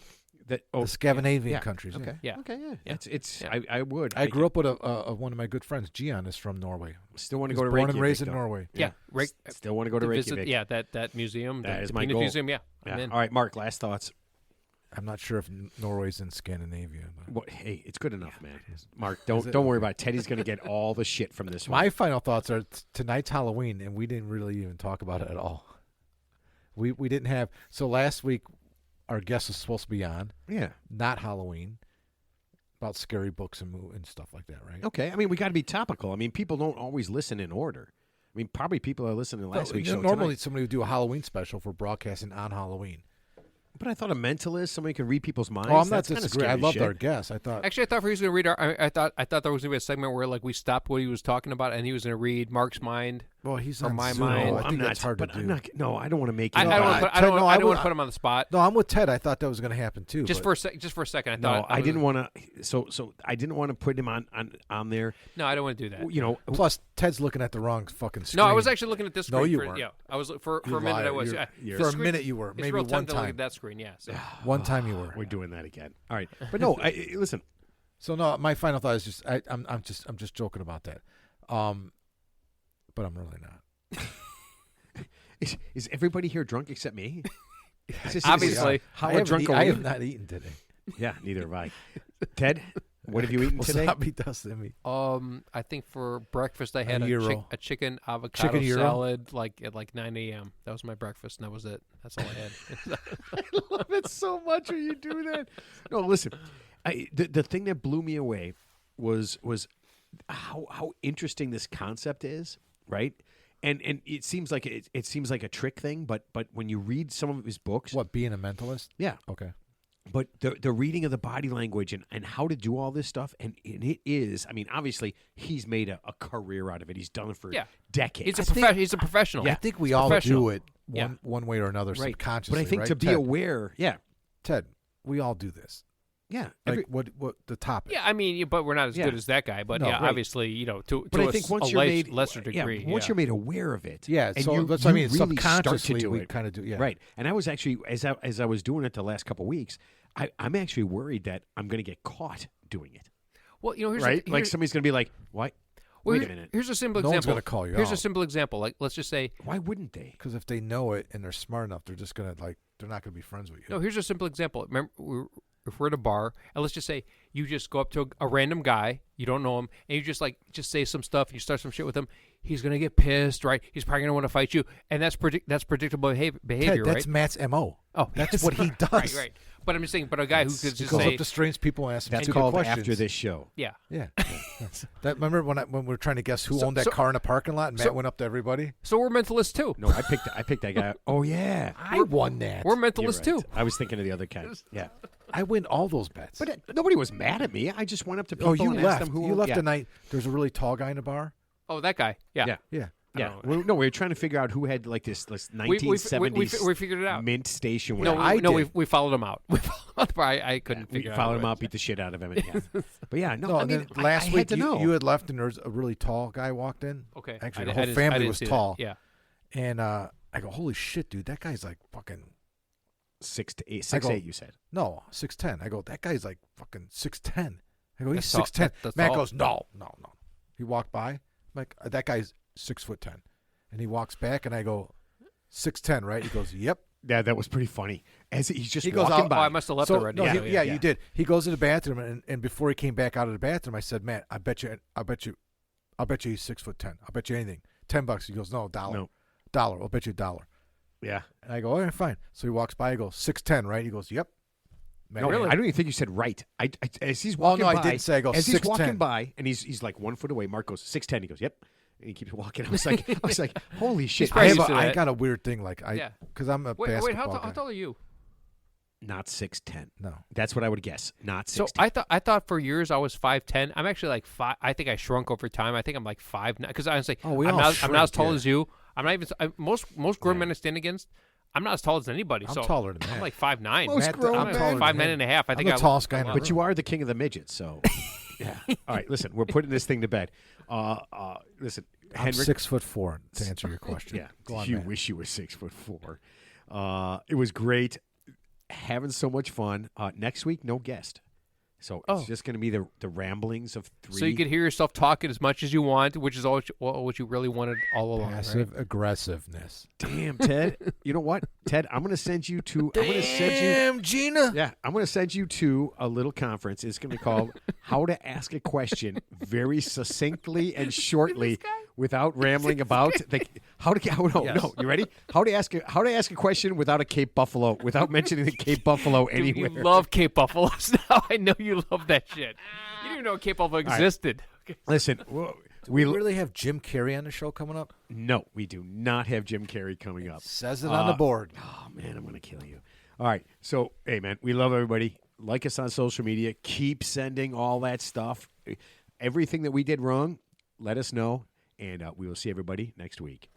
The Scandinavian yeah. countries. Okay. Yeah. Okay. Yeah. Yeah. It's. Yeah. I would. I grew up with one of my good friends. Gian is from Norway. Still want to He go was to born Reykjavik. and raised in though. Norway. Yeah. Still want to go to visit, Reykjavik. yeah, that museum. That the is my Penis goal. Museum. Yeah. Yeah. I'm in. All right, Mark. Last thoughts. I'm not sure if Norway's in Scandinavia. But What, hey, it's good enough, man. Mark, don't worry about it. Teddy's going to get all the shit from this one. my final thoughts are tonight's Halloween, and we didn't really even talk about it at all. We didn't have. So last week, our guest was supposed to be on, Yeah. not Halloween, about scary books and stuff like that, right? Okay. I mean, we got to be topical. I mean, people don't always listen in order. I mean, probably people are listening to last week's show Normally, tonight. somebody would do a Halloween special for broadcasting on Halloween. But I thought a mentalist, somebody could read people's minds. Oh, I'm not That's kinda disagreeing. I scary loved shit. our guest. I thought Actually, I thought he was going to read our. I thought there was going to be a segment where like we stopped what he was talking about, and he was going to read Mark's mind. Well, he's From on my Zoom. mind. I No, think I'm not. that's hard to but do. I'm not. No, I don't want to make it. I don't want Ted, to put. no, I I don't would- want to put him on the spot. No, I'm with Ted. I thought that was going to happen too. Just but- for a second, I No, thought I didn't want to. So I didn't want to put him on there. No, I don't want to do that. You know, Plus, Ted's looking at the wrong fucking screen. No, I was actually looking at this screen. No, you for, weren't. Yeah, I was for You a minute. liar. I was. You're- yeah. For The a screen- minute, you were. It's Maybe real one tempting to look time. at that screen. Yeah. So. One time you were. we're doing that again. All right, but no. Listen. So no, my final thought is I'm just joking about that. But I'm really not. Is everybody here drunk except me? Obviously. How I drunk I are have we? not eaten today. Yeah, neither have I. Ted, what have you eaten today? Wasabi dust in me. I think for breakfast I had gyro. a chicken avocado gyro? salad at like 9 a.m. That was my breakfast, and that was it. That's all I had. I love it so much when you do that. No, listen. The thing that blew me away was how interesting this concept is, right? And it seems like it seems like a trick thing, but when you read some of his books, What, being a mentalist? yeah, Okay. but the reading of the body language and how to do all this stuff, and it is, I mean, obviously he's made a career out of it. He's done it for decades. He's a professional. I think we all do it Yeah. one way or another Right. subconsciously. But I think right? to be Ted, aware, Ted, we all do this. yeah. Like what the topic? Yeah, I mean, but we're not as Yeah. good as that guy. But No, yeah, right. obviously, to But a I think once a you're made lesser degree. once you're made aware of it, Yeah, and so you, that's what I you mean. really start to Subconsciously, do we it. kind of do. Yeah, Right. And I was actually, as I was doing it the last couple of weeks, I'm actually worried that I'm going to get caught doing it. Well, here's Right? the, like here's, somebody's going to be like, "Why? well, Wait a minute. Here's a simple No one's example. gonna call you Here's a out. simple example. Like, let's just say, Why wouldn't they?" because if they know it and they're smart enough, they're just gonna they're not gonna be friends with you. no. Here's a simple example. Remember, if we're at a bar, and let's just say you just go up to a random guy, you don't know him, and you just say some stuff, and you start some shit with him. He's gonna get pissed, right? He's probably gonna want to fight you, and that's predictable behavior, Ted, that's right? Matt's MO. Oh, That's what he does. Right. But I'm just saying, but a guy who could He just goes say, up to strange people and asks them That's stupid called questions. after this show. yeah. Yeah. That remember when we were trying to guess who So- owned that so- car in a parking lot and Matt so- went up to everybody? So we're mentalists too. No, I picked that guy. Oh yeah, I won that. We're You're mentalists right. too. I was thinking of the other kind. Yeah, I win all those bets. but nobody was mad at me. I just went up to people oh, you and asked left. them who You left yeah. the night. There's a really tall guy in the bar. Oh, that guy. Yeah. Yeah. Yeah. Yeah, I no, we were trying to figure out who had like this We 1970s we figured it out. mint station. No, where we followed him out. We followed him out. I couldn't we figure out. followed who him it out, beat the shit out of him. And, yeah. But yeah, no, I and mean, then last I week had to know. you had left and there was a really tall guy walked in. Okay. Actually, I the whole didn't- I family didn't was see that. tall. Yeah. And I go, holy shit, dude, that guy's like fucking 6 to 8, I go- 6'8", you said. no 6'10". I go, that guy's like fucking 6'10". I go, he's That's tall. 6'10". That's Matt tall. goes, no. He walked by. I'm like, that guy's 6'10", and he walks back, and I go, 6'10", right? He goes, yep. Yeah, that was pretty funny. As he's just He goes, walking "Oh, by. Oh, I must have left So, already. no, Yeah, yeah, you did. He goes to the bathroom, and before he came back out of the bathroom, I said, Matt, I bet you he's 6'10". I'll bet you anything. $10. He goes, no, $1. No. $1. I'll bet you $1. Yeah. And I go, all right, fine. So he walks by. I go, 6'10", right? He goes, yep. Man, No, Really? I don't even think you said right. As he's Well, walking no, I by, didn't say. I go, as he's 6'10". walking by, and he's like 1 foot away. Mark goes 6'10". He goes, yep. And he keeps walking. I was like, holy shit. probably I used to that. got a weird thing. Like Yeah. because I'm a Wait, basketball how guy. tall are you? Not 6'10". No. That's what I would guess. Not 6'10". So I thought for years I was 5'10". I'm actually like 5. I think I shrunk over time. I think I'm like 5'9". Because I was like, Oh, we I'm all not as shrink, tall yeah. as you. I'm not even. Most grown men I stand against. I'm not as tall as anybody. I'm so taller than I'm that. like 5'9". Most Matt, grown I'm men. taller than 5'9" him. and a half. I I'm think the tallest guy in the But you are the king of the midgets, so yeah. All right, listen, we're putting this thing to bed. Listen, I'm Henrik. 6'4" to answer your question. Yeah, Go on, you Matt. wish you were 6'4". It was great, having so much fun. Next week, no guest, so it's just going to be the ramblings of three. So you could hear yourself talking as much as you want, which is all what you really wanted all along. Passive Right? aggressiveness. Damn, Ted. You know what, Ted? I'm going to send you to. I'm going to send you. Damn, Gina. Yeah, I'm going to send you to a little conference. It's going to be called "How to Ask a Question Very Succinctly and Shortly Without Rambling About the No, you ready? How to ask a question without a Cape Buffalo, without mentioning the Cape Buffalo Dude, anywhere. you love Cape Buffaloes now. I know you love that shit. You didn't even know Cape Buffalo existed. Okay. Listen, We really have Jim Carrey on the show coming up. no, we do not have Jim Carrey coming up. Says it on the board. Oh man, I'm going to kill you. All right, so hey man, we love everybody. Like us on social media. Keep sending all that stuff. Everything that we did wrong, let us know, and we will see everybody next week.